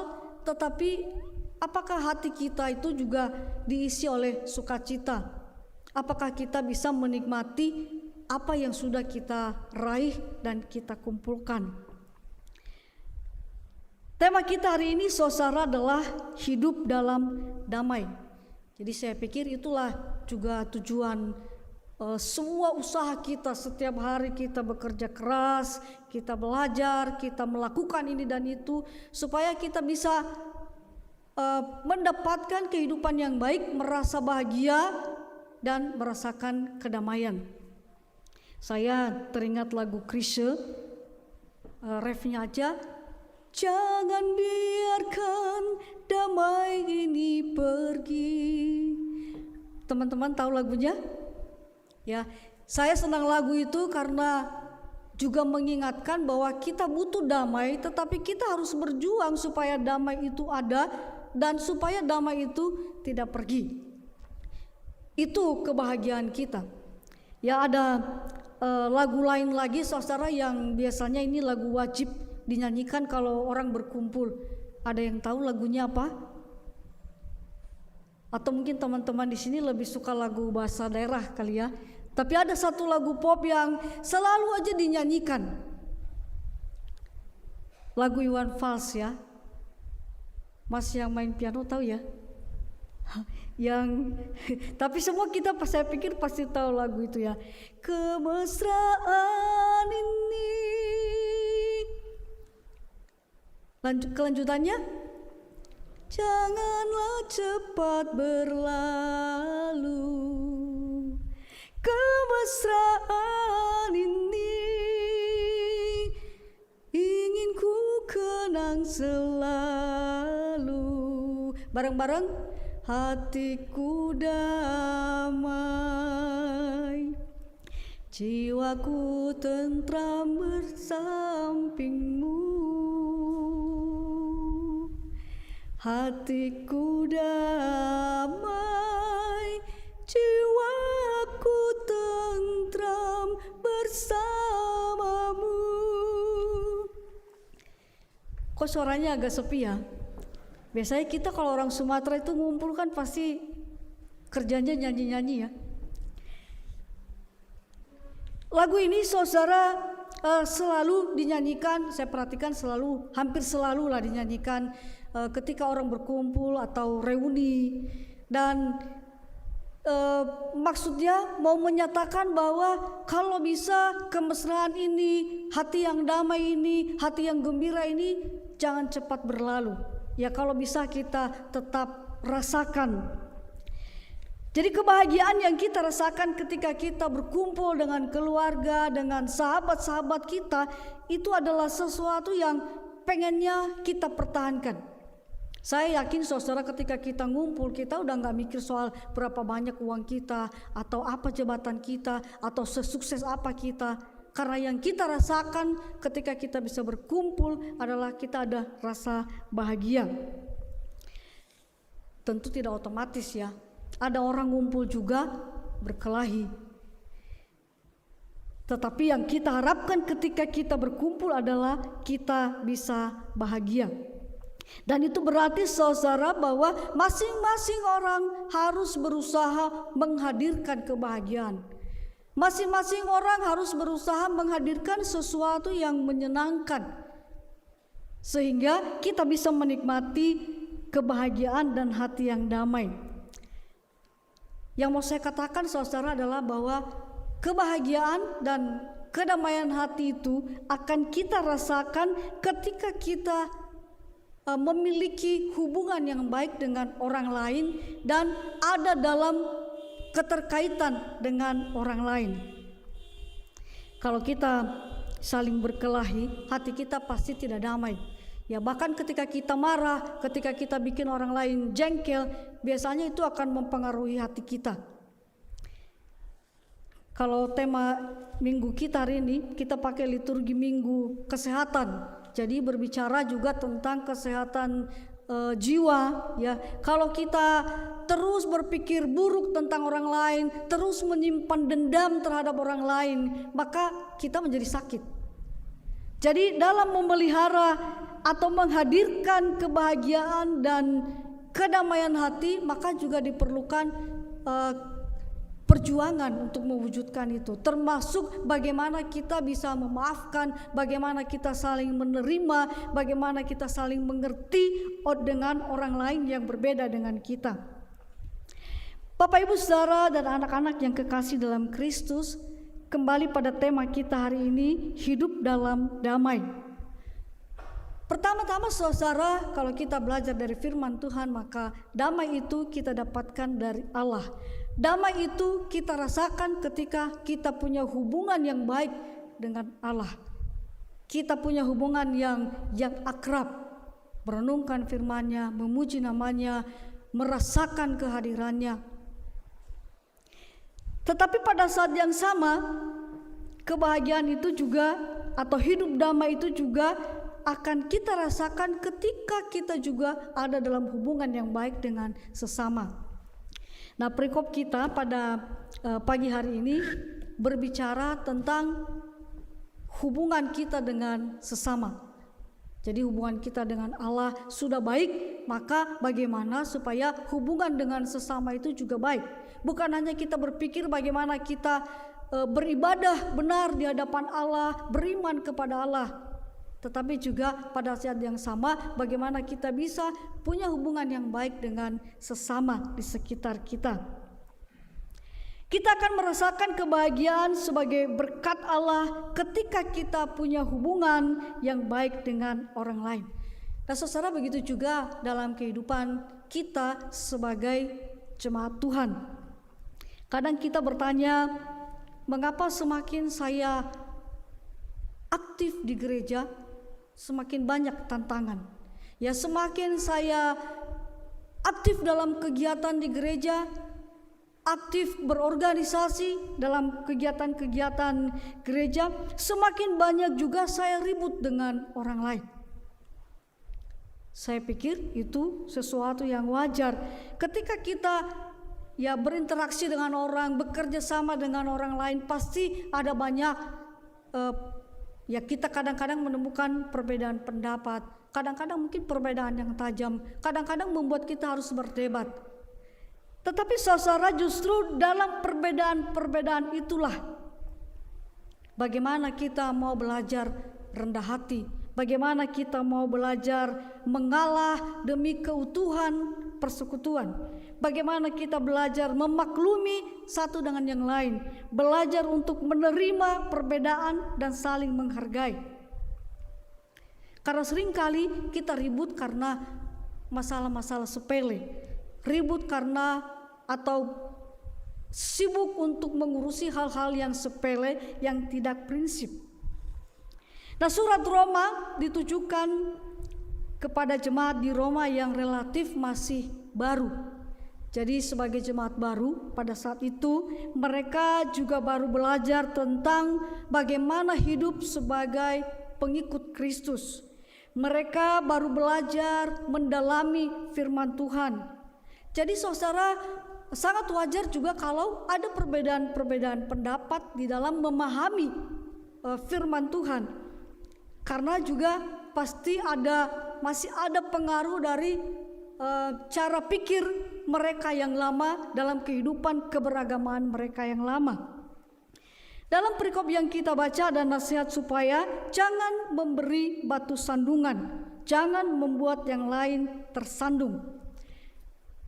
tetapi apakah hati kita itu juga diisi oleh sukacita? Apakah kita bisa menikmati apa yang sudah kita raih dan kita kumpulkan? Tema kita hari ini, saudara, adalah hidup dalam damai. Jadi saya pikir itulah juga tujuan semua usaha kita. Setiap hari kita bekerja keras, kita belajar, kita melakukan ini dan itu, supaya kita bisa mendapatkan kehidupan yang baik, merasa bahagia dan merasakan kedamaian. Saya teringat lagu Chrisye, refnya aja, jangan biarkan damai ini pergi. Teman-teman tahu lagunya? Ya, saya senang lagu itu karena juga mengingatkan bahwa kita butuh damai, tetapi kita harus berjuang supaya damai itu ada dan supaya damai itu tidak pergi. Itu kebahagiaan kita. Ya, ada lagu lain lagi saudara yang biasanya ini lagu wajib dinyanyikan kalau orang berkumpul. Ada yang tahu lagunya apa? Atau mungkin teman-teman di sini lebih suka lagu bahasa daerah kali ya. Tapi ada satu lagu pop yang selalu aja dinyanyikan. Lagu Iwan Fals ya. Mas yang main piano tahu ya? Yang tapi semua kita saya pikir pasti tahu lagu itu ya. Kemesraan ini. Kelanjutannya, janganlah cepat berlalu. Kemesraan ini ingin ku kenang selalu. Bareng-bareng, hatiku damai, jiwaku tentram bersampingmu. Hatiku damai, jiwaku tentram bersamamu. Kok suaranya agak sepi ya? Biasanya kita kalau orang Sumatera itu ngumpul kan pasti kerjanya nyanyi-nyanyi ya. Lagu ini saudara selalu dinyanyikan, saya perhatikan selalu, hampir selalu lah dinyanyikan ketika orang berkumpul atau reuni. Dan maksudnya mau menyatakan bahwa kalau bisa kemesraan ini, hati yang damai ini, hati yang gembira ini jangan cepat berlalu. Ya kalau bisa kita tetap rasakan. Jadi kebahagiaan yang kita rasakan ketika kita berkumpul dengan keluarga, dengan sahabat-sahabat kita, itu adalah sesuatu yang pengennya kita pertahankan. Saya yakin saudara ketika kita ngumpul, kita udah gak mikir soal berapa banyak uang kita, atau apa jabatan kita, atau sesukses apa kita. Karena yang kita rasakan ketika kita bisa berkumpul adalah kita ada rasa bahagia. Tentu tidak otomatis ya. Ada orang ngumpul juga berkelahi. Tetapi yang kita harapkan ketika kita berkumpul adalah kita bisa bahagia. Dan itu berarti saudara bahwa masing-masing orang harus berusaha menghadirkan kebahagiaan. Masing-masing orang harus berusaha menghadirkan sesuatu yang menyenangkan, sehingga kita bisa menikmati kebahagiaan dan hati yang damai. Yang mau saya katakan saudara adalah bahwa kebahagiaan dan kedamaian hati itu akan kita rasakan ketika kita memiliki hubungan yang baik dengan orang lain dan ada dalam keterkaitan dengan orang lain. Kalau kita saling berkelahi, hati kita pasti tidak damai. Ya bahkan ketika kita marah, ketika kita bikin orang lain jengkel, biasanya itu akan mempengaruhi hati kita. Kalau tema minggu kita hari ini, kita pakai liturgi minggu kesehatan. Jadi berbicara juga tentang kesehatan jiwa ya. Kalau kita terus berpikir buruk tentang orang lain, terus menyimpan dendam terhadap orang lain, maka kita menjadi sakit. Jadi dalam memelihara atau menghadirkan kebahagiaan dan kedamaian hati, maka juga diperlukan perjuangan untuk mewujudkan itu, termasuk bagaimana kita bisa memaafkan, bagaimana kita saling menerima, bagaimana kita saling mengerti dengan orang lain yang berbeda dengan kita. Bapak Ibu Saudara dan anak-anak yang kekasih dalam Kristus, kembali pada tema kita hari ini, hidup dalam damai. Pertama-tama saudara, kalau kita belajar dari firman Tuhan, maka damai itu kita dapatkan dari Allah. Damai itu kita rasakan ketika kita punya hubungan yang baik dengan Allah. Kita punya hubungan yang akrab, merenungkan firman-Nya, memuji nama-Nya, merasakan kehadiran-Nya. Tetapi pada saat yang sama, kebahagiaan itu juga atau hidup damai itu juga akan kita rasakan ketika kita juga ada dalam hubungan yang baik dengan sesama. Nah, perikop kita pada pagi hari ini berbicara tentang hubungan kita dengan sesama. Jadi hubungan kita dengan Allah sudah baik, maka bagaimana supaya hubungan dengan sesama itu juga baik. Bukan hanya kita berpikir bagaimana kita beribadah benar di hadapan Allah, beriman kepada Allah, tetapi juga pada saat yang sama bagaimana kita bisa punya hubungan yang baik dengan sesama di sekitar kita. Kita akan merasakan kebahagiaan sebagai berkat Allah ketika kita punya hubungan yang baik dengan orang lain. Nah, saudara, begitu juga dalam kehidupan kita sebagai jemaat Tuhan. Kadang kita bertanya, mengapa semakin saya aktif di gereja, semakin banyak tantangan. Ya, semakin saya aktif dalam kegiatan di gereja, aktif berorganisasi dalam kegiatan-kegiatan gereja, semakin banyak juga saya ribut dengan orang lain. Saya pikir itu sesuatu yang wajar. Ketika kita berinteraksi dengan orang, bekerja sama dengan orang lain, pasti ada banyak kita kadang-kadang menemukan perbedaan pendapat, kadang-kadang mungkin perbedaan yang tajam, kadang-kadang membuat kita harus berdebat. Tetapi saudara, justru dalam perbedaan-perbedaan itulah bagaimana kita mau belajar rendah hati, bagaimana kita mau belajar mengalah demi keutuhan persekutuan, bagaimana kita belajar memaklumi satu dengan yang lain, belajar untuk menerima perbedaan dan saling menghargai. Karena seringkali kita ribut karena masalah-masalah sepele, ribut karena atau sibuk untuk mengurusi hal-hal yang sepele yang tidak prinsip. Nah, surat Roma ditujukan kepada jemaat di Roma yang relatif masih baru. Jadi sebagai jemaat baru pada saat itu mereka juga baru belajar tentang bagaimana hidup sebagai pengikut Kristus. Mereka baru belajar mendalami firman Tuhan. Jadi saudara, sangat wajar juga kalau ada perbedaan-perbedaan pendapat di dalam memahami firman Tuhan. Karena juga pasti masih ada pengaruh dari cara pikir mereka yang lama dalam kehidupan keberagamaan mereka yang lama. Dalam perikop yang kita baca ada nasihat supaya jangan memberi batu sandungan, jangan membuat yang lain tersandung.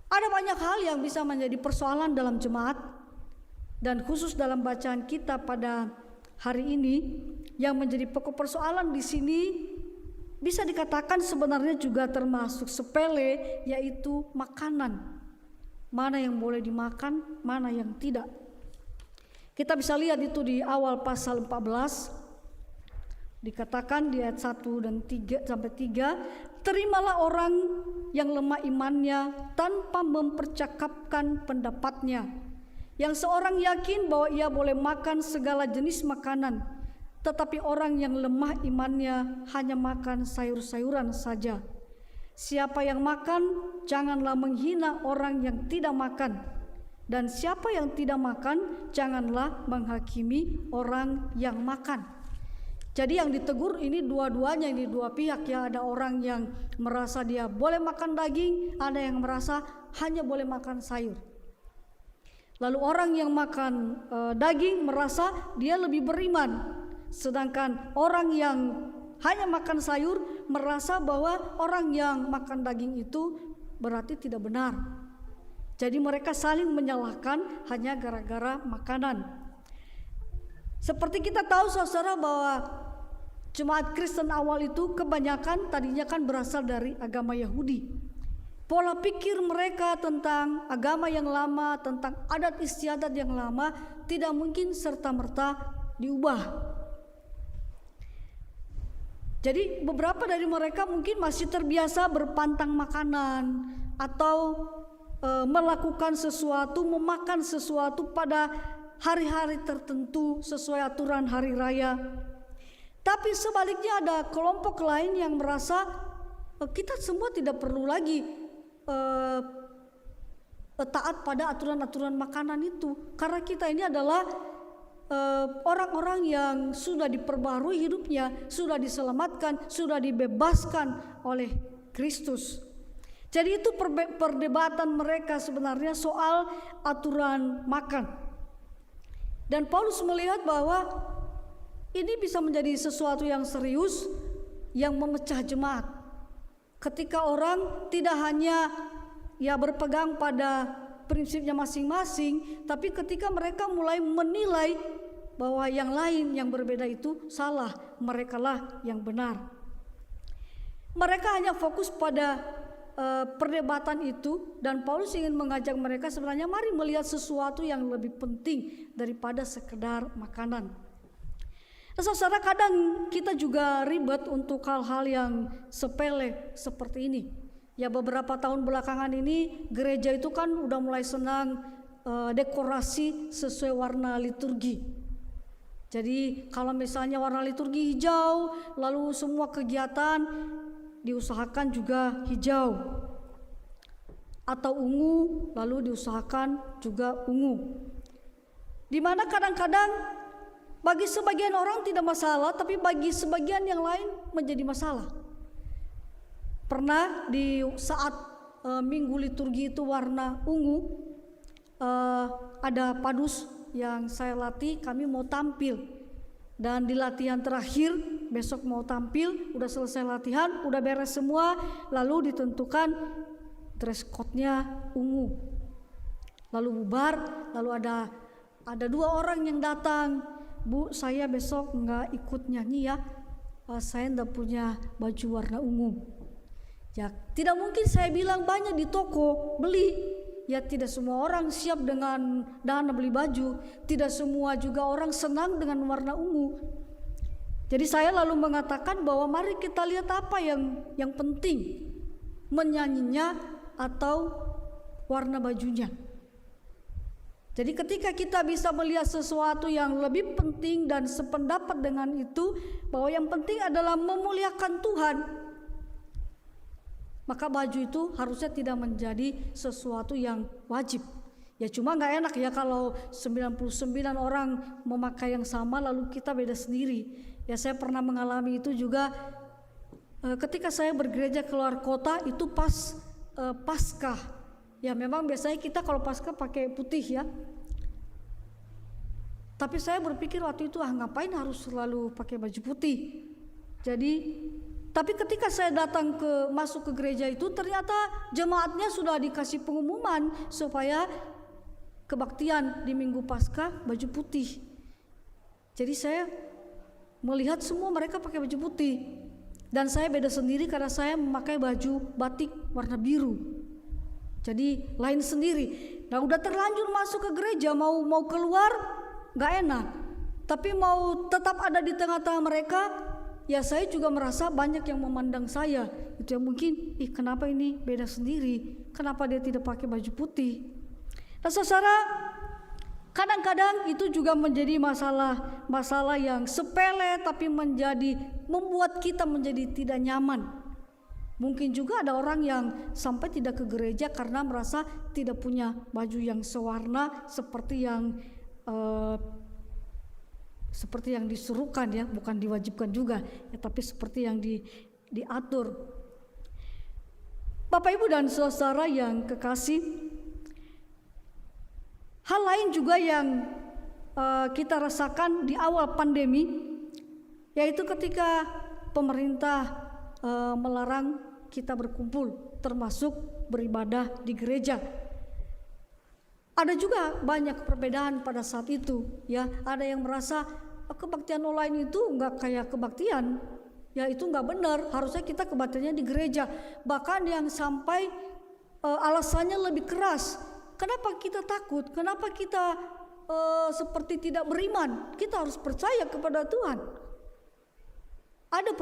Ada banyak hal yang bisa menjadi persoalan dalam jemaat, dan khusus dalam bacaan kita pada hari ini yang menjadi pokok persoalan di sini bisa dikatakan sebenarnya juga termasuk sepele, yaitu makanan. Mana yang boleh dimakan, mana yang tidak. Kita bisa lihat itu di awal pasal 14. Dikatakan di ayat 1 dan 3 sampai 3, terimalah orang yang lemah imannya tanpa mempercakapkan pendapatnya, yang seorang yakin bahwa ia boleh makan segala jenis makanan, tetapi orang yang lemah imannya hanya makan sayur-sayuran saja. Siapa yang makan, janganlah menghina orang yang tidak makan, dan siapa yang tidak makan, janganlah menghakimi orang yang makan. Jadi yang ditegur ini dua-duanya, ini dua pihak ya. Ada orang yang merasa dia boleh makan daging, ada yang merasa hanya boleh makan sayur. Lalu orang yang makan daging merasa dia lebih beriman, sedangkan orang yang hanya makan sayur merasa bahwa orang yang makan daging itu berarti tidak benar. Jadi mereka saling menyalahkan hanya gara-gara makanan. Seperti kita tahu saudara bahwa jemaat Kristen awal itu kebanyakan tadinya kan berasal dari agama Yahudi. Pola pikir mereka tentang agama yang lama, tentang adat istiadat yang lama tidak mungkin serta-merta diubah. Jadi beberapa dari mereka mungkin masih terbiasa berpantang makanan atau melakukan sesuatu, memakan sesuatu pada hari-hari tertentu sesuai aturan hari raya. Tapi sebaliknya ada kelompok lain yang merasa kita semua tidak perlu lagi taat pada aturan-aturan makanan itu, karena kita ini adalah orang-orang yang sudah diperbarui hidupnya, sudah diselamatkan, sudah dibebaskan oleh Kristus. Jadi itu perdebatan mereka sebenarnya soal aturan makan. Dan Paulus melihat bahwa ini bisa menjadi sesuatu yang serius yang memecah jemaat. Ketika orang tidak hanya berpegang pada prinsipnya masing-masing, tapi ketika mereka mulai menilai bahwa yang lain yang berbeda itu salah, merekalah yang benar. Mereka hanya fokus pada perdebatan itu, dan Paulus ingin mengajak mereka sebenarnya mari melihat sesuatu yang lebih penting daripada sekedar makanan. Nah, saudara, kadang kita juga ribet untuk hal-hal yang sepele seperti ini. Ya, beberapa tahun belakangan ini gereja itu kan udah mulai senang dekorasi sesuai warna liturgi. Jadi kalau misalnya warna liturgi hijau, lalu semua kegiatan diusahakan juga hijau, atau ungu, lalu diusahakan juga ungu. Dimana kadang-kadang bagi sebagian orang tidak masalah, tapi bagi sebagian yang lain menjadi masalah. Pernah di saat minggu liturgi itu warna ungu, ada padus yang saya latih, kami mau tampil. Dan di latihan terakhir, besok mau tampil, udah selesai latihan, udah beres semua, lalu ditentukan dress code-nya ungu. Lalu bubar, lalu ada 2 orang yang datang, Bu, saya besok nggak ikut nyanyi ya, saya nggak punya baju warna ungu. Ya, tidak mungkin saya bilang banyak di toko beli. Ya, tidak semua orang siap dengan dana beli baju, tidak semua juga orang senang dengan warna ungu. Jadi saya lalu mengatakan bahwa mari kita lihat apa yang penting, menyanyinya atau warna bajunya. Jadi ketika kita bisa melihat sesuatu yang lebih penting dan sependapat dengan itu, bahwa yang penting adalah memuliakan Tuhan, maka baju itu harusnya tidak menjadi sesuatu yang wajib. Ya, cuma gak enak ya kalau 99 orang memakai yang sama lalu kita beda sendiri. Ya, saya pernah mengalami itu juga ketika saya bergereja keluar kota itu pas Paskah. Ya, memang biasanya kita kalau Paskah pakai putih ya. Tapi saya berpikir waktu itu ngapain harus selalu pakai baju putih. Tapi ketika saya masuk ke gereja itu, ternyata jemaatnya sudah dikasih pengumuman supaya kebaktian di Minggu Paskah baju putih. Jadi saya melihat semua mereka pakai baju putih, dan saya beda sendiri karena saya memakai baju batik warna biru. Jadi lain sendiri. Nah, udah terlanjur masuk ke gereja, mau keluar gak enak, tapi mau tetap ada di tengah-tengah mereka. Ya, saya juga merasa banyak yang memandang saya. Itu yang mungkin, kenapa ini beda sendiri? Kenapa dia tidak pakai baju putih? Nah, saudara, kadang-kadang itu juga menjadi masalah yang sepele, tapi membuat kita menjadi tidak nyaman. Mungkin juga ada orang yang sampai tidak ke gereja karena merasa tidak punya baju yang sewarna seperti yang disuruhkan ya, bukan diwajibkan juga ya, tapi seperti yang diatur. Bapak, Ibu, dan saudara yang kekasih, hal lain juga yang kita rasakan di awal pandemi, yaitu ketika pemerintah melarang kita berkumpul, termasuk beribadah di gereja. Ada juga banyak perbedaan pada saat itu, ya. Ada yang merasa kebaktian online itu nggak kayak kebaktian, ya itu nggak benar. Harusnya kita kebaktiannya di gereja. Bahkan yang sampai alasannya lebih keras. Kenapa kita takut? Kenapa kita seperti tidak beriman? Kita harus percaya kepada Tuhan. Ada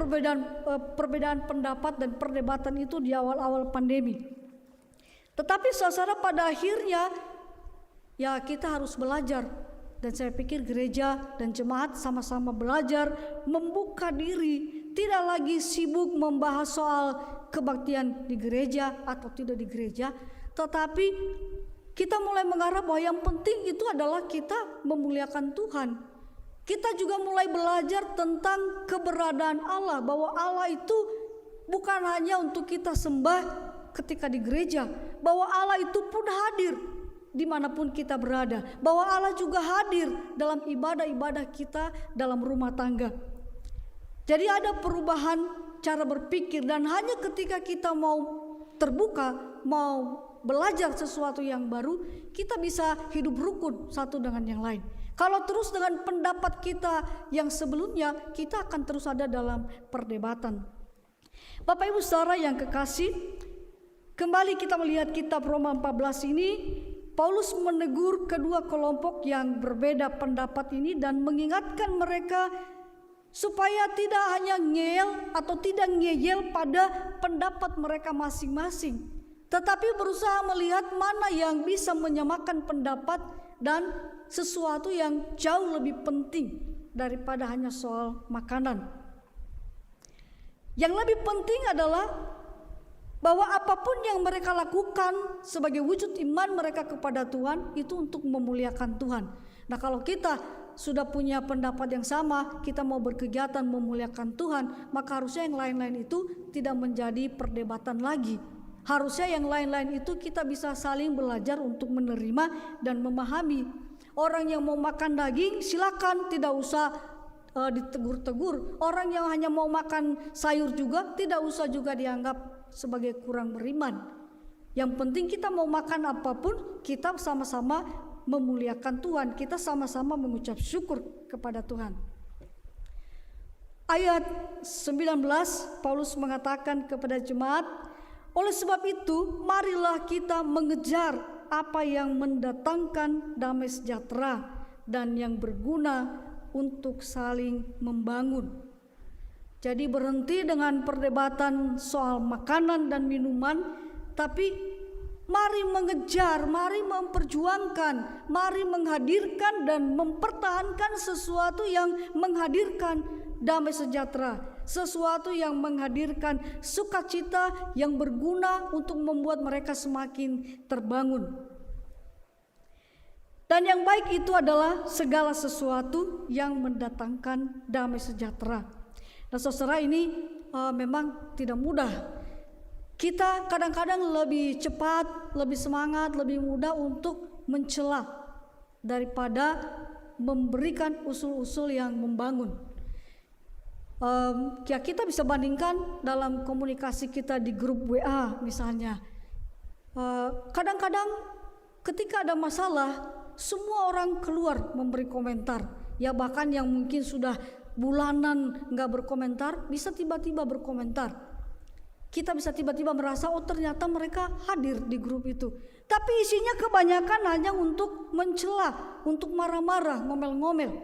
perbedaan pendapat dan perdebatan itu di awal-awal pandemi. Tetapi saudara, pada akhirnya ya kita harus belajar. Dan saya pikir gereja dan jemaat sama-sama belajar membuka diri, tidak lagi sibuk membahas soal kebaktian di gereja atau tidak di gereja, tetapi kita mulai mengarah bahwa yang penting itu adalah kita memuliakan Tuhan. Kita juga mulai belajar tentang keberadaan Allah, bahwa Allah itu bukan hanya untuk kita sembah ketika di gereja, bahwa Allah itu pun hadir dimanapun kita berada, bahwa Allah juga hadir dalam ibadah-ibadah kita dalam rumah tangga. Jadi ada perubahan cara berpikir, dan hanya ketika kita mau terbuka, mau belajar sesuatu yang baru, kita bisa hidup rukun satu dengan yang lain. Kalau terus dengan pendapat kita yang sebelumnya, kita akan terus ada dalam perdebatan. Bapak Ibu Saudara yang kekasih, kembali kita melihat kitab Roma 14 ini, Paulus menegur kedua kelompok yang berbeda pendapat ini dan mengingatkan mereka supaya tidak hanya ngeyel atau tidak ngeyel pada pendapat mereka masing-masing, tetapi berusaha melihat mana yang bisa menyamakan pendapat dan sesuatu yang jauh lebih penting daripada hanya soal makanan. Yang lebih penting adalah bahwa apapun yang mereka lakukan sebagai wujud iman mereka kepada Tuhan itu untuk memuliakan Tuhan. Nah, kalau kita sudah punya pendapat yang sama, kita mau berkegiatan memuliakan Tuhan, maka harusnya yang lain-lain itu tidak menjadi perdebatan lagi. Harusnya yang lain-lain itu kita bisa saling belajar untuk menerima dan memahami. Orang yang mau makan daging silakan, tidak usah ditegur-tegur. Orang yang hanya mau makan sayur juga tidak usah juga dianggap sebagai kurang beriman. Yang penting kita mau makan apapun, kita sama-sama memuliakan Tuhan, kita sama-sama mengucap syukur kepada Tuhan. Ayat 19 Paulus mengatakan kepada jemaat, oleh sebab itu marilah kita mengejar apa yang mendatangkan damai sejahtera dan yang berguna untuk saling membangun. Jadi berhenti dengan perdebatan soal makanan dan minuman, tapi mari mengejar, mari memperjuangkan, mari menghadirkan dan mempertahankan sesuatu yang menghadirkan damai sejahtera, sesuatu yang menghadirkan sukacita yang berguna untuk membuat mereka semakin terbangun. Dan yang baik itu adalah segala sesuatu yang mendatangkan damai sejahtera. Nah, saudara, ini memang tidak mudah. Kita kadang-kadang lebih cepat, lebih semangat, lebih mudah untuk mencela daripada memberikan usul-usul yang membangun. Ya, kita bisa bandingkan dalam komunikasi kita di grup WA misalnya. Kadang-kadang ketika ada masalah, semua orang keluar memberi komentar. Ya, bahkan yang mungkin sudah bulanan nggak berkomentar bisa tiba-tiba berkomentar. Kita bisa tiba-tiba merasa, oh ternyata mereka hadir di grup itu, tapi isinya kebanyakan hanya untuk mencela, untuk marah-marah, ngomel-ngomel.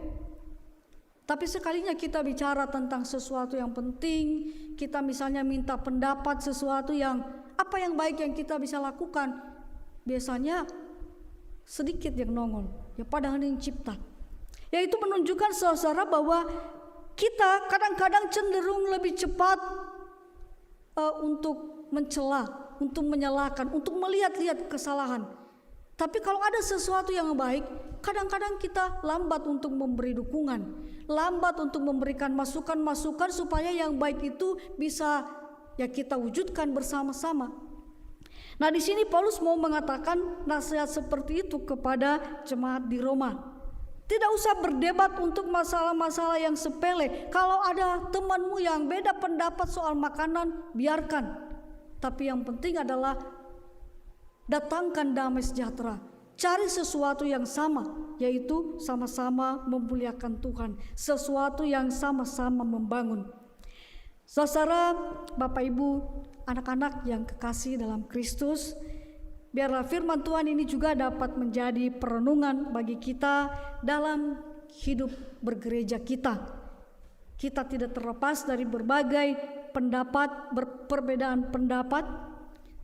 Tapi sekalinya kita bicara tentang sesuatu yang penting, kita misalnya minta pendapat sesuatu yang apa yang baik yang kita bisa lakukan, biasanya sedikit yang nongol, ya padahal yang cipta. Yaitu menunjukkan saudara bahwa kita kadang-kadang cenderung lebih cepat untuk mencela, untuk menyalahkan, untuk melihat-lihat kesalahan. Tapi kalau ada sesuatu yang baik, kadang-kadang kita lambat untuk memberi dukungan, lambat untuk memberikan masukan-masukan supaya yang baik itu bisa ya kita wujudkan bersama-sama. Nah, di sini Paulus mau mengatakan nasihat seperti itu kepada jemaat di Roma. Tidak usah berdebat untuk masalah-masalah yang sepele. Kalau ada temanmu yang beda pendapat soal makanan, biarkan. Tapi yang penting adalah datangkan damai sejahtera. Cari sesuatu yang sama, yaitu sama-sama memuliakan Tuhan, sesuatu yang sama-sama membangun. Saudara, Bapak Ibu, anak-anak yang kekasih dalam Kristus, biarlah firman Tuhan ini juga dapat menjadi perenungan bagi kita dalam hidup bergereja kita. Kita tidak terlepas dari berbagai perbedaan pendapat,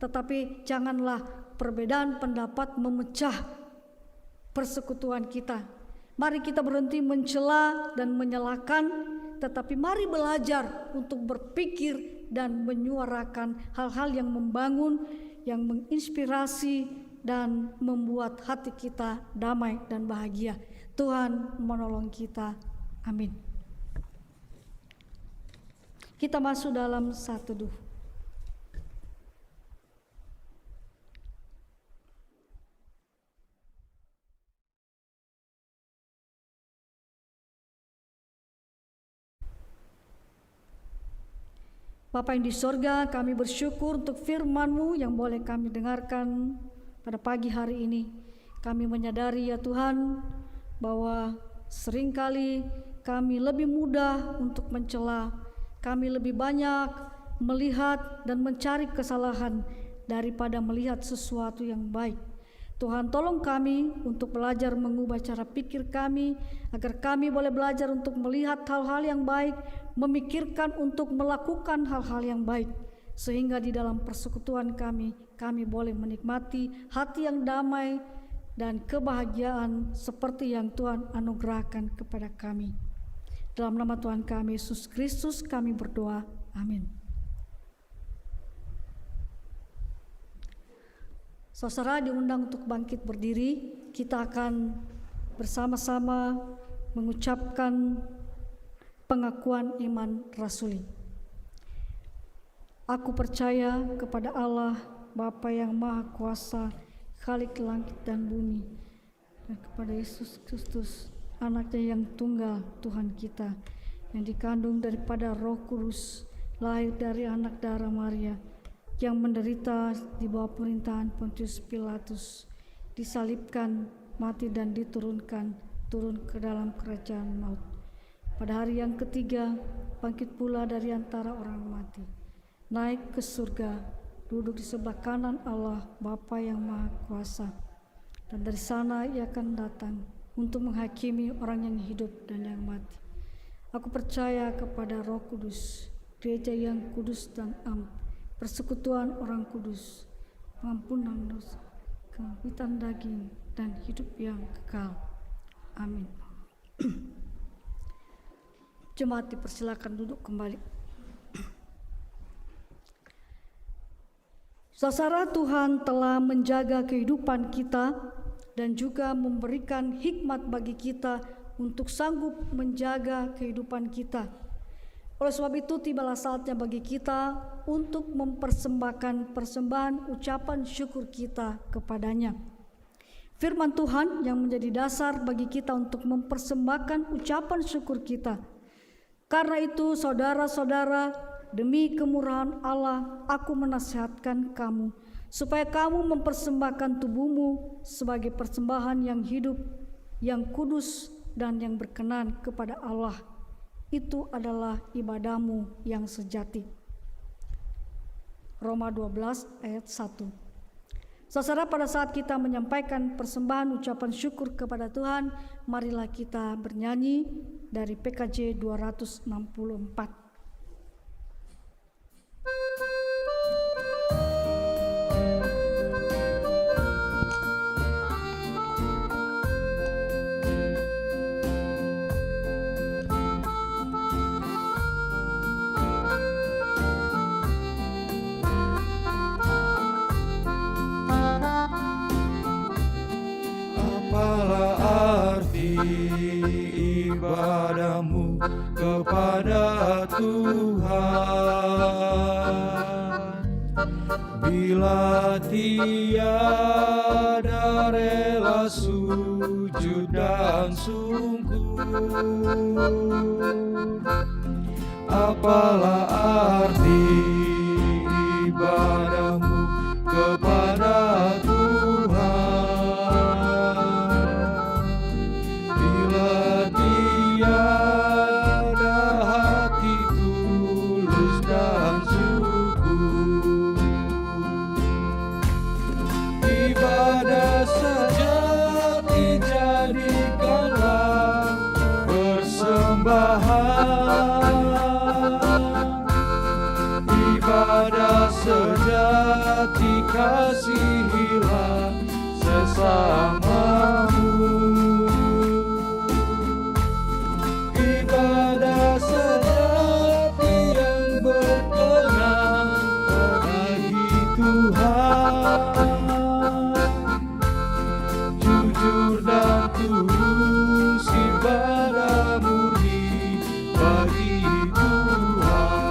tetapi janganlah perbedaan pendapat memecah persekutuan kita. Mari kita berhenti mencela dan menyalahkan, tetapi mari belajar untuk berpikir dan menyuarakan hal-hal yang membangun, yang menginspirasi dan membuat hati kita damai dan bahagia. Tuhan menolong kita. Amin. Kita masuk dalam satu teduh. Bapa yang di sorga, kami bersyukur untuk firman-Mu yang boleh kami dengarkan pada pagi hari ini. Kami menyadari ya Tuhan, bahwa seringkali kami lebih mudah untuk mencela, kami lebih banyak melihat dan mencari kesalahan daripada melihat sesuatu yang baik. Tuhan, tolong kami untuk belajar mengubah cara pikir kami, agar kami boleh belajar untuk melihat hal-hal yang baik, memikirkan untuk melakukan hal-hal yang baik, sehingga di dalam persekutuan kami boleh menikmati hati yang damai dan kebahagiaan seperti yang Tuhan anugerahkan kepada kami. Dalam nama Tuhan kami Yesus Kristus kami berdoa, amin. Saudara diundang untuk bangkit berdiri. Kita akan bersama-sama mengucapkan pengakuan iman rasuli. Aku percaya kepada Allah Bapa yang Maha Kuasa, Khalik langit dan bumi, dan kepada Yesus Kristus, Anaknya yang tunggal, Tuhan kita, yang dikandung daripada Roh Kudus, lahir dari anak darah Maria, yang menderita di bawah pemerintahan Pontius Pilatus, disalibkan, mati dan turun ke dalam kerajaan maut. Pada hari yang ketiga, bangkit pula dari antara orang mati, naik ke surga, duduk di sebelah kanan Allah Bapa yang Maha Kuasa, dan dari sana Ia akan datang untuk menghakimi orang yang hidup dan yang mati. Aku percaya kepada Roh Kudus, gereja yang kudus dan am, persekutuan orang kudus, pengampunan dosa, kebangkitan daging, dan hidup yang kekal. Amin. Jemaat dipersilakan duduk kembali. Saudara, Tuhan telah menjaga kehidupan kita dan juga memberikan hikmat bagi kita untuk sanggup menjaga kehidupan kita. Oleh sebab itu tibalah saatnya bagi kita untuk mempersembahkan persembahan ucapan syukur kita kepadanya. Firman Tuhan yang menjadi dasar bagi kita untuk mempersembahkan ucapan syukur kita. Karena itu saudara-saudara, demi kemurahan Allah aku menasihatkan kamu, supaya kamu mempersembahkan tubuhmu sebagai persembahan yang hidup, yang kudus dan yang berkenan kepada Allah. Itu adalah ibadahmu yang sejati. Roma 12 ayat 1. Saudara, pada saat kita menyampaikan persembahan ucapan syukur kepada Tuhan, marilah kita bernyanyi dari PKJ 264. Ibadahmu kepada Tuhan, bila tiada rela sujud dan sungguh, apalah arti ibadahmu kepada Tuhan. persembahan, ibadah sejati kasihilah sesamamu. Ibadah sejati yang berkenan bagi Tuhan, jujur dan tulus ibadah murni bagi Tuhan.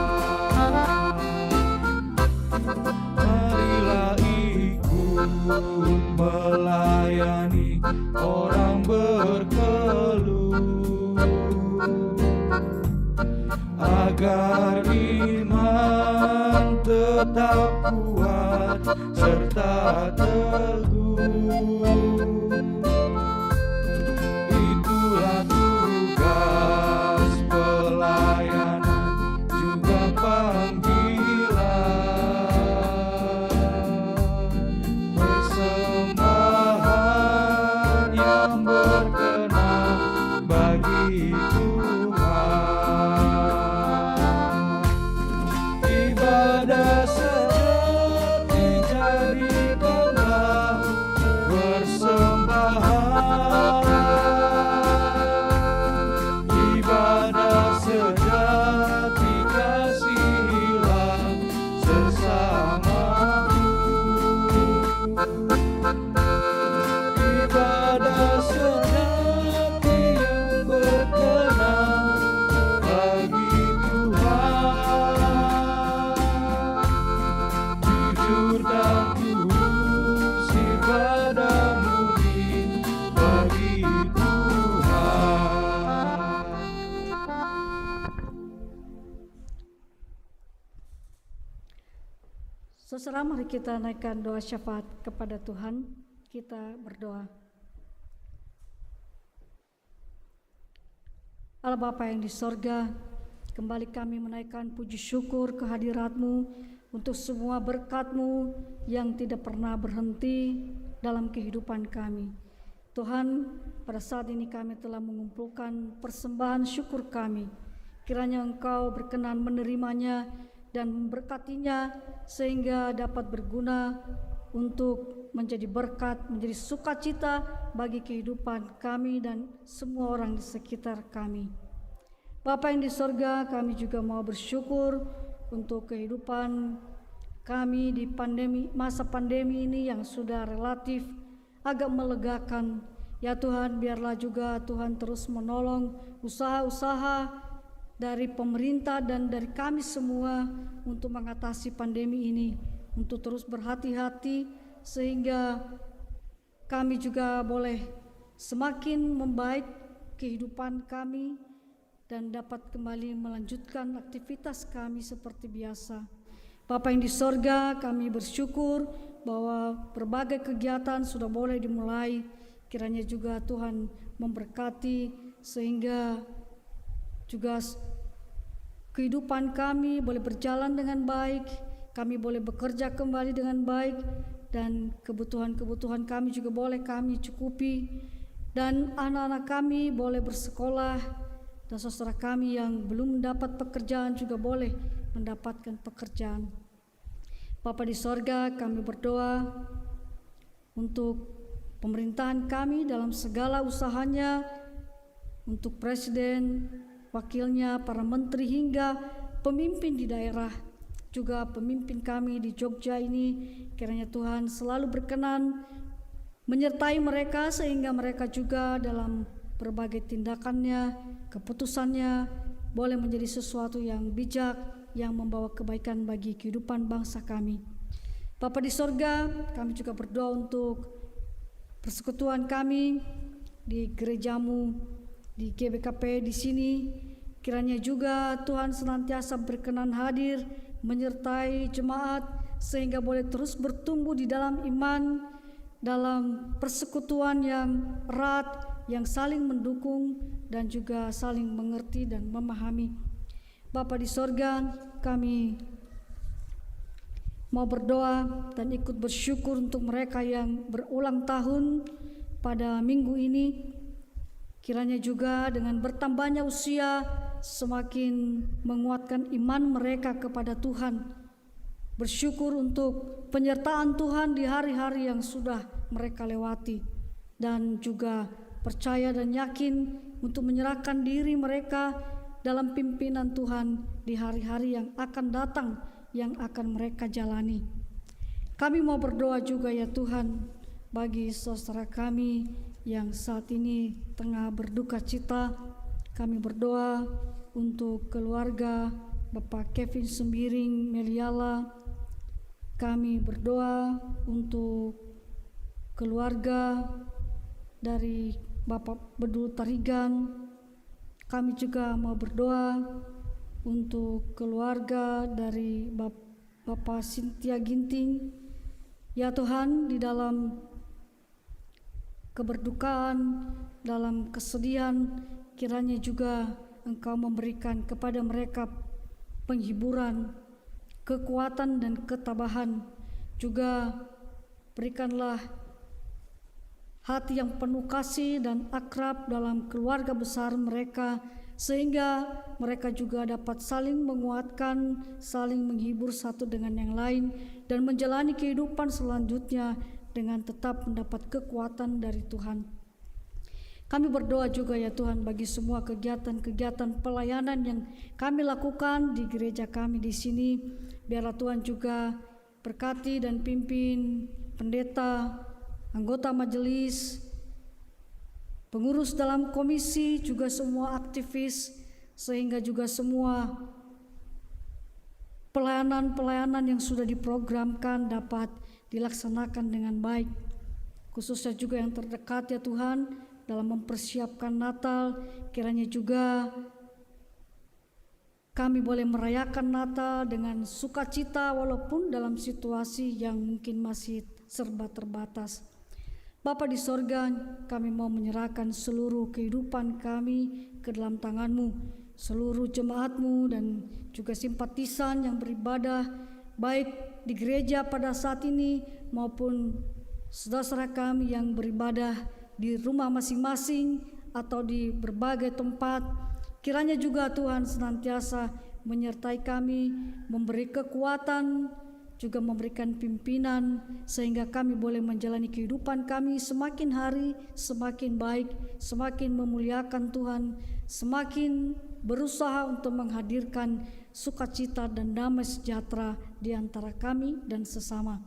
Marilah ikut melayani orang berkeluh, agar iman tetap kuat serta teguh. Itulah tugas pelayanan, juga panggilan. Persembahan yang berkenan bagi Tuhan. Ibadah sejati jadikanlah persembahan, ibadah sejati kasihilah sesamamu. Ibadah sejati yang berkenan bagi Tuhan, jujur dan tulus ibadah murni bagi Tuhan. Saudara, mari kita naikkan doa syafaat kepada Tuhan. Kita berdoa. Allah Bapa yang di sorga, kembali kami menaikkan puji syukur kehadirat-Mu untuk semua berkat-Mu yang tidak pernah berhenti dalam kehidupan kami. Tuhan, pada saat ini kami telah mengumpulkan persembahan syukur kami. Kiranya Engkau berkenan menerimanya dan memberkatinya sehingga dapat berguna untuk menjadi berkat, menjadi sukacita bagi kehidupan kami dan semua orang di sekitar kami. Bapa yang di sorga, kami juga mau bersyukur untuk kehidupan kami di masa pandemi ini yang sudah relatif agak melegakan. Ya Tuhan, biarlah juga Tuhan terus menolong usaha-usaha dari pemerintah dan dari kami semua untuk mengatasi pandemi ini, untuk terus berhati-hati sehingga kami juga boleh semakin membaik kehidupan kami dan dapat kembali melanjutkan aktivitas kami seperti biasa. Bapa yang di sorga, kami bersyukur bahwa berbagai kegiatan sudah boleh dimulai. Kiranya juga Tuhan memberkati sehingga juga kehidupan kami boleh berjalan dengan baik, kami boleh bekerja kembali dengan baik, dan kebutuhan-kebutuhan kami juga boleh kami cukupi, dan anak-anak kami boleh bersekolah, dan saudara kami yang belum mendapat pekerjaan juga boleh mendapatkan pekerjaan. Bapa di sorga, kami berdoa untuk pemerintahan kami dalam segala usahanya, untuk presiden, wakilnya, para menteri hingga pemimpin di daerah, juga pemimpin kami di Jogja ini. Kiranya Tuhan selalu berkenan menyertai mereka sehingga mereka juga dalam berbagai tindakannya, keputusannya boleh menjadi sesuatu yang bijak, yang membawa kebaikan bagi kehidupan bangsa kami. Bapa di sorga, kami juga berdoa untuk persekutuan kami di gerejamu, di GBKP di sini. Kiranya juga Tuhan senantiasa berkenan hadir menyertai jemaat sehingga boleh terus bertumbuh di dalam iman, dalam persekutuan yang erat, yang saling mendukung dan juga saling mengerti dan memahami. Bapa di sorga, kami mau berdoa dan ikut bersyukur untuk mereka yang berulang tahun pada minggu ini. Kiranya juga dengan bertambahnya usia semakin menguatkan iman mereka kepada Tuhan. Bersyukur untuk penyertaan Tuhan di hari-hari yang sudah mereka lewati. Dan juga percaya dan yakin untuk menyerahkan diri mereka dalam pimpinan Tuhan di hari-hari yang akan datang, yang akan mereka jalani. Kami mau berdoa juga ya Tuhan bagi saudara kami yang saat ini tengah berduka cita. Kami berdoa untuk keluarga Bapak Kevin Sembiring Meliala. Kami berdoa untuk keluarga dari Bapak Bedul Tarigan. Kami juga mau berdoa untuk keluarga dari Bapak Cynthia Ginting. Ya Tuhan, di dalam keberdukaan, dalam kesedihan, kiranya juga Engkau memberikan kepada mereka penghiburan, kekuatan dan ketabahan. Juga berikanlah hati yang penuh kasih dan akrab dalam keluarga besar mereka, sehingga mereka juga dapat saling menguatkan, saling menghibur satu dengan yang lain, dan menjalani kehidupan selanjutnya dengan tetap mendapat kekuatan dari Tuhan. Kami berdoa juga ya Tuhan bagi semua kegiatan-kegiatan pelayanan yang kami lakukan di gereja kami di sini. Biarlah Tuhan juga berkati dan pimpin pendeta, anggota majelis, pengurus dalam komisi, juga semua aktivis, sehingga juga semua pelayanan-pelayanan yang sudah diprogramkan dapat dilaksanakan dengan baik. Khususnya juga yang terdekat ya Tuhan dalam mempersiapkan Natal, kiranya juga kami boleh merayakan Natal dengan sukacita walaupun dalam situasi yang mungkin masih serba terbatas. Bapa di sorga, kami mau menyerahkan seluruh kehidupan kami ke dalam tangan-Mu, seluruh jemaat-Mu dan juga simpatisan yang beribadah baik di gereja pada saat ini maupun saudara kami yang beribadah di rumah masing-masing atau di berbagai tempat. Kiranya juga Tuhan senantiasa menyertai kami, memberi kekuatan, juga memberikan pimpinan, sehingga kami boleh menjalani kehidupan kami semakin hari semakin baik, semakin memuliakan Tuhan, semakin berusaha untuk menghadirkan sukacita dan damai sejahtera di antara kami dan sesama.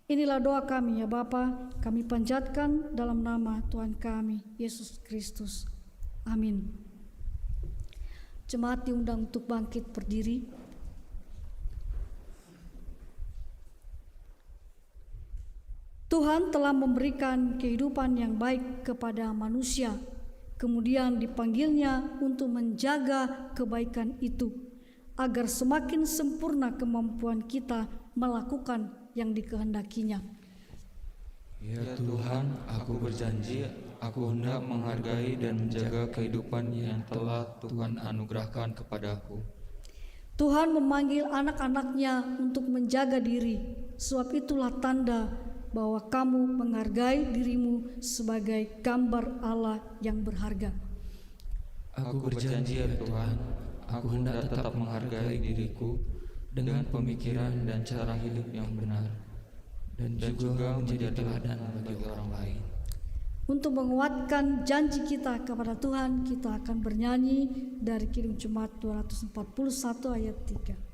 Inilah doa kami ya Bapa, kami panjatkan dalam nama Tuhan kami Yesus Kristus. Amin. Jemaat diundang untuk bangkit berdiri. Tuhan telah memberikan kehidupan yang baik kepada manusia, kemudian dipanggilnya untuk menjaga kebaikan itu, agar semakin sempurna kemampuan kita melakukan yang dikehendakinya. Ya Tuhan, aku berjanji, aku hendak menghargai dan menjaga kehidupan yang telah Tuhan anugerahkan kepadaku. Tuhan memanggil anak-anaknya untuk menjaga diri, sebab itulah tanda bahwa kamu menghargai dirimu sebagai gambar Allah yang berharga. Aku berjanji ya Tuhan, aku hendak tetap menghargai diriku dengan pemikiran dan cara hidup yang benar, dan juga menjadi teladan bagi orang lain. Untuk menguatkan janji kita kepada Tuhan, kita akan bernyanyi dari Kidung Jemaat 241 ayat 3.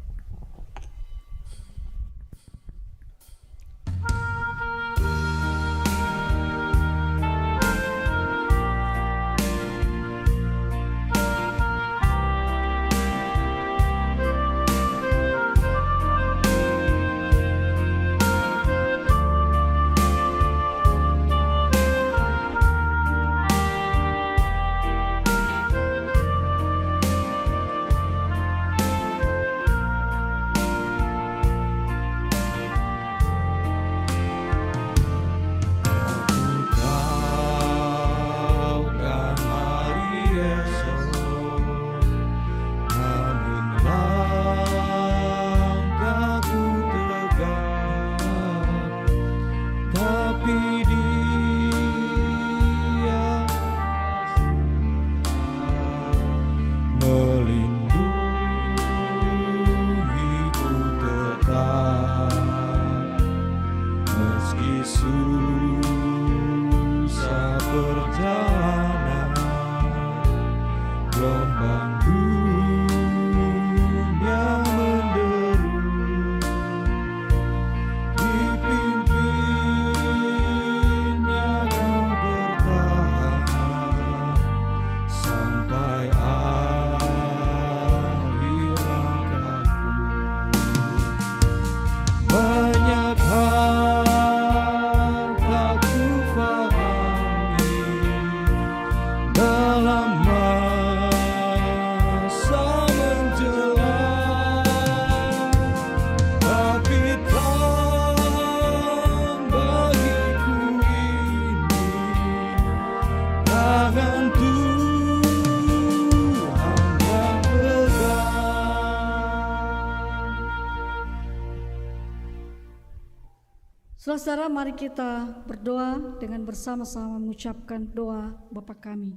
Saudara-saudara, mari kita berdoa dengan bersama-sama mengucapkan doa Bapa kami.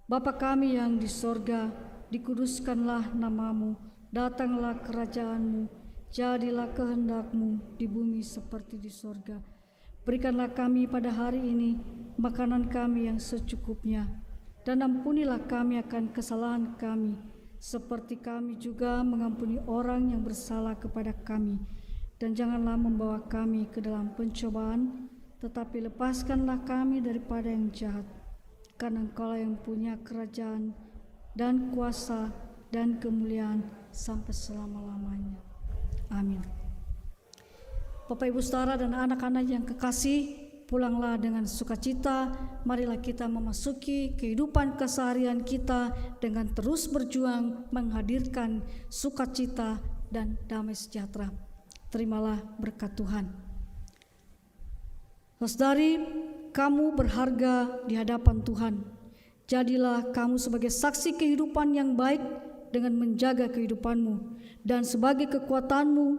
Bapa kami yang di sorga, dikuduskanlah namamu, datanglah kerajaanmu, jadilah kehendak-Mu di bumi seperti di sorga. Berikanlah kami pada hari ini makanan kami yang secukupnya, dan ampunilah kami akan kesalahan kami, seperti kami juga mengampuni orang yang bersalah kepada kami. Dan janganlah membawa kami ke dalam pencobaan, tetapi lepaskanlah kami daripada yang jahat. Karena Engkau yang punya kerajaan dan kuasa dan kemuliaan sampai selama-lamanya. Amin. Bapak, Ibu, Saudara dan anak-anak yang kekasih, pulanglah dengan sukacita. Marilah kita memasuki kehidupan keseharian kita dengan terus berjuang menghadirkan sukacita dan damai sejahtera. Terimalah berkat Tuhan. Saudari, kamu berharga di hadapan Tuhan. Jadilah kamu sebagai saksi kehidupan yang baik dengan menjaga kehidupanmu. Dan sebagai kekuatanmu,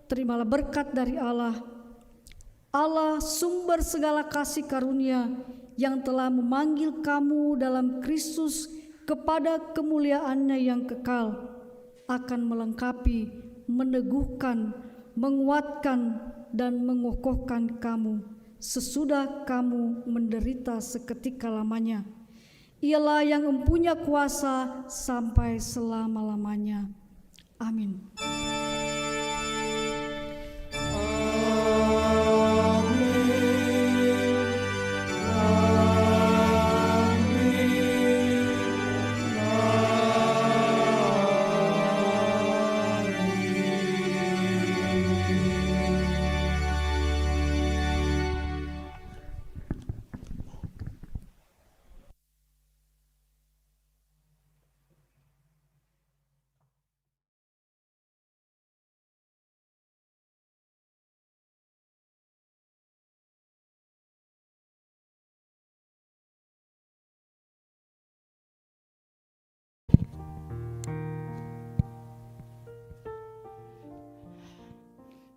terimalah berkat dari Allah. Allah sumber segala kasih karunia yang telah memanggil kamu dalam Kristus kepada kemuliaan-Nya yang kekal, akan melengkapi, meneguhkan, menguatkan dan mengokohkan kamu sesudah kamu menderita seketika lamanya. Ialah yang mempunyai kuasa sampai selama-lamanya. Amin.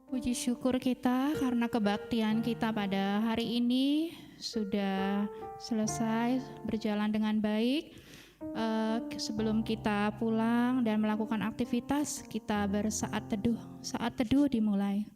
Puji syukur kita karena kebaktian kita pada hari ini sudah selesai berjalan dengan baik. Sebelum kita pulang dan melakukan aktivitas, kita bersaat teduh. Saat teduh dimulai.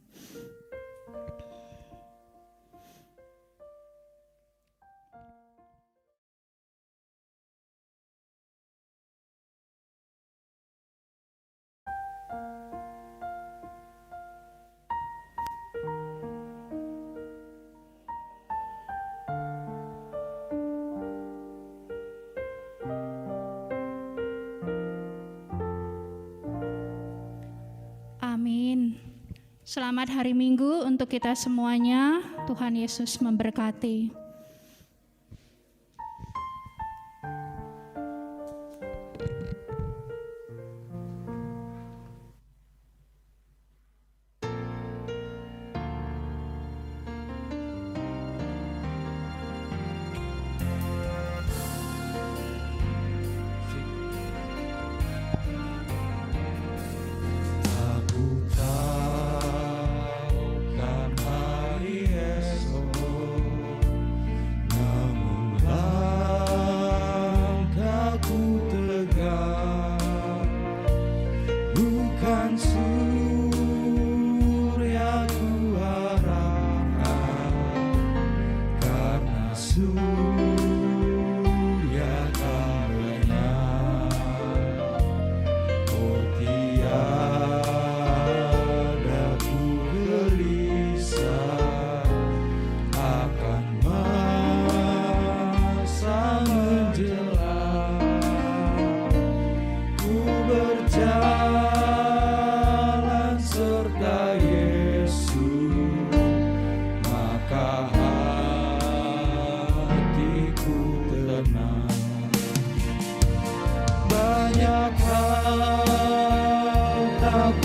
Amin. Selamat hari Minggu untuk kita semuanya. Tuhan Yesus memberkati. Banyak hal tak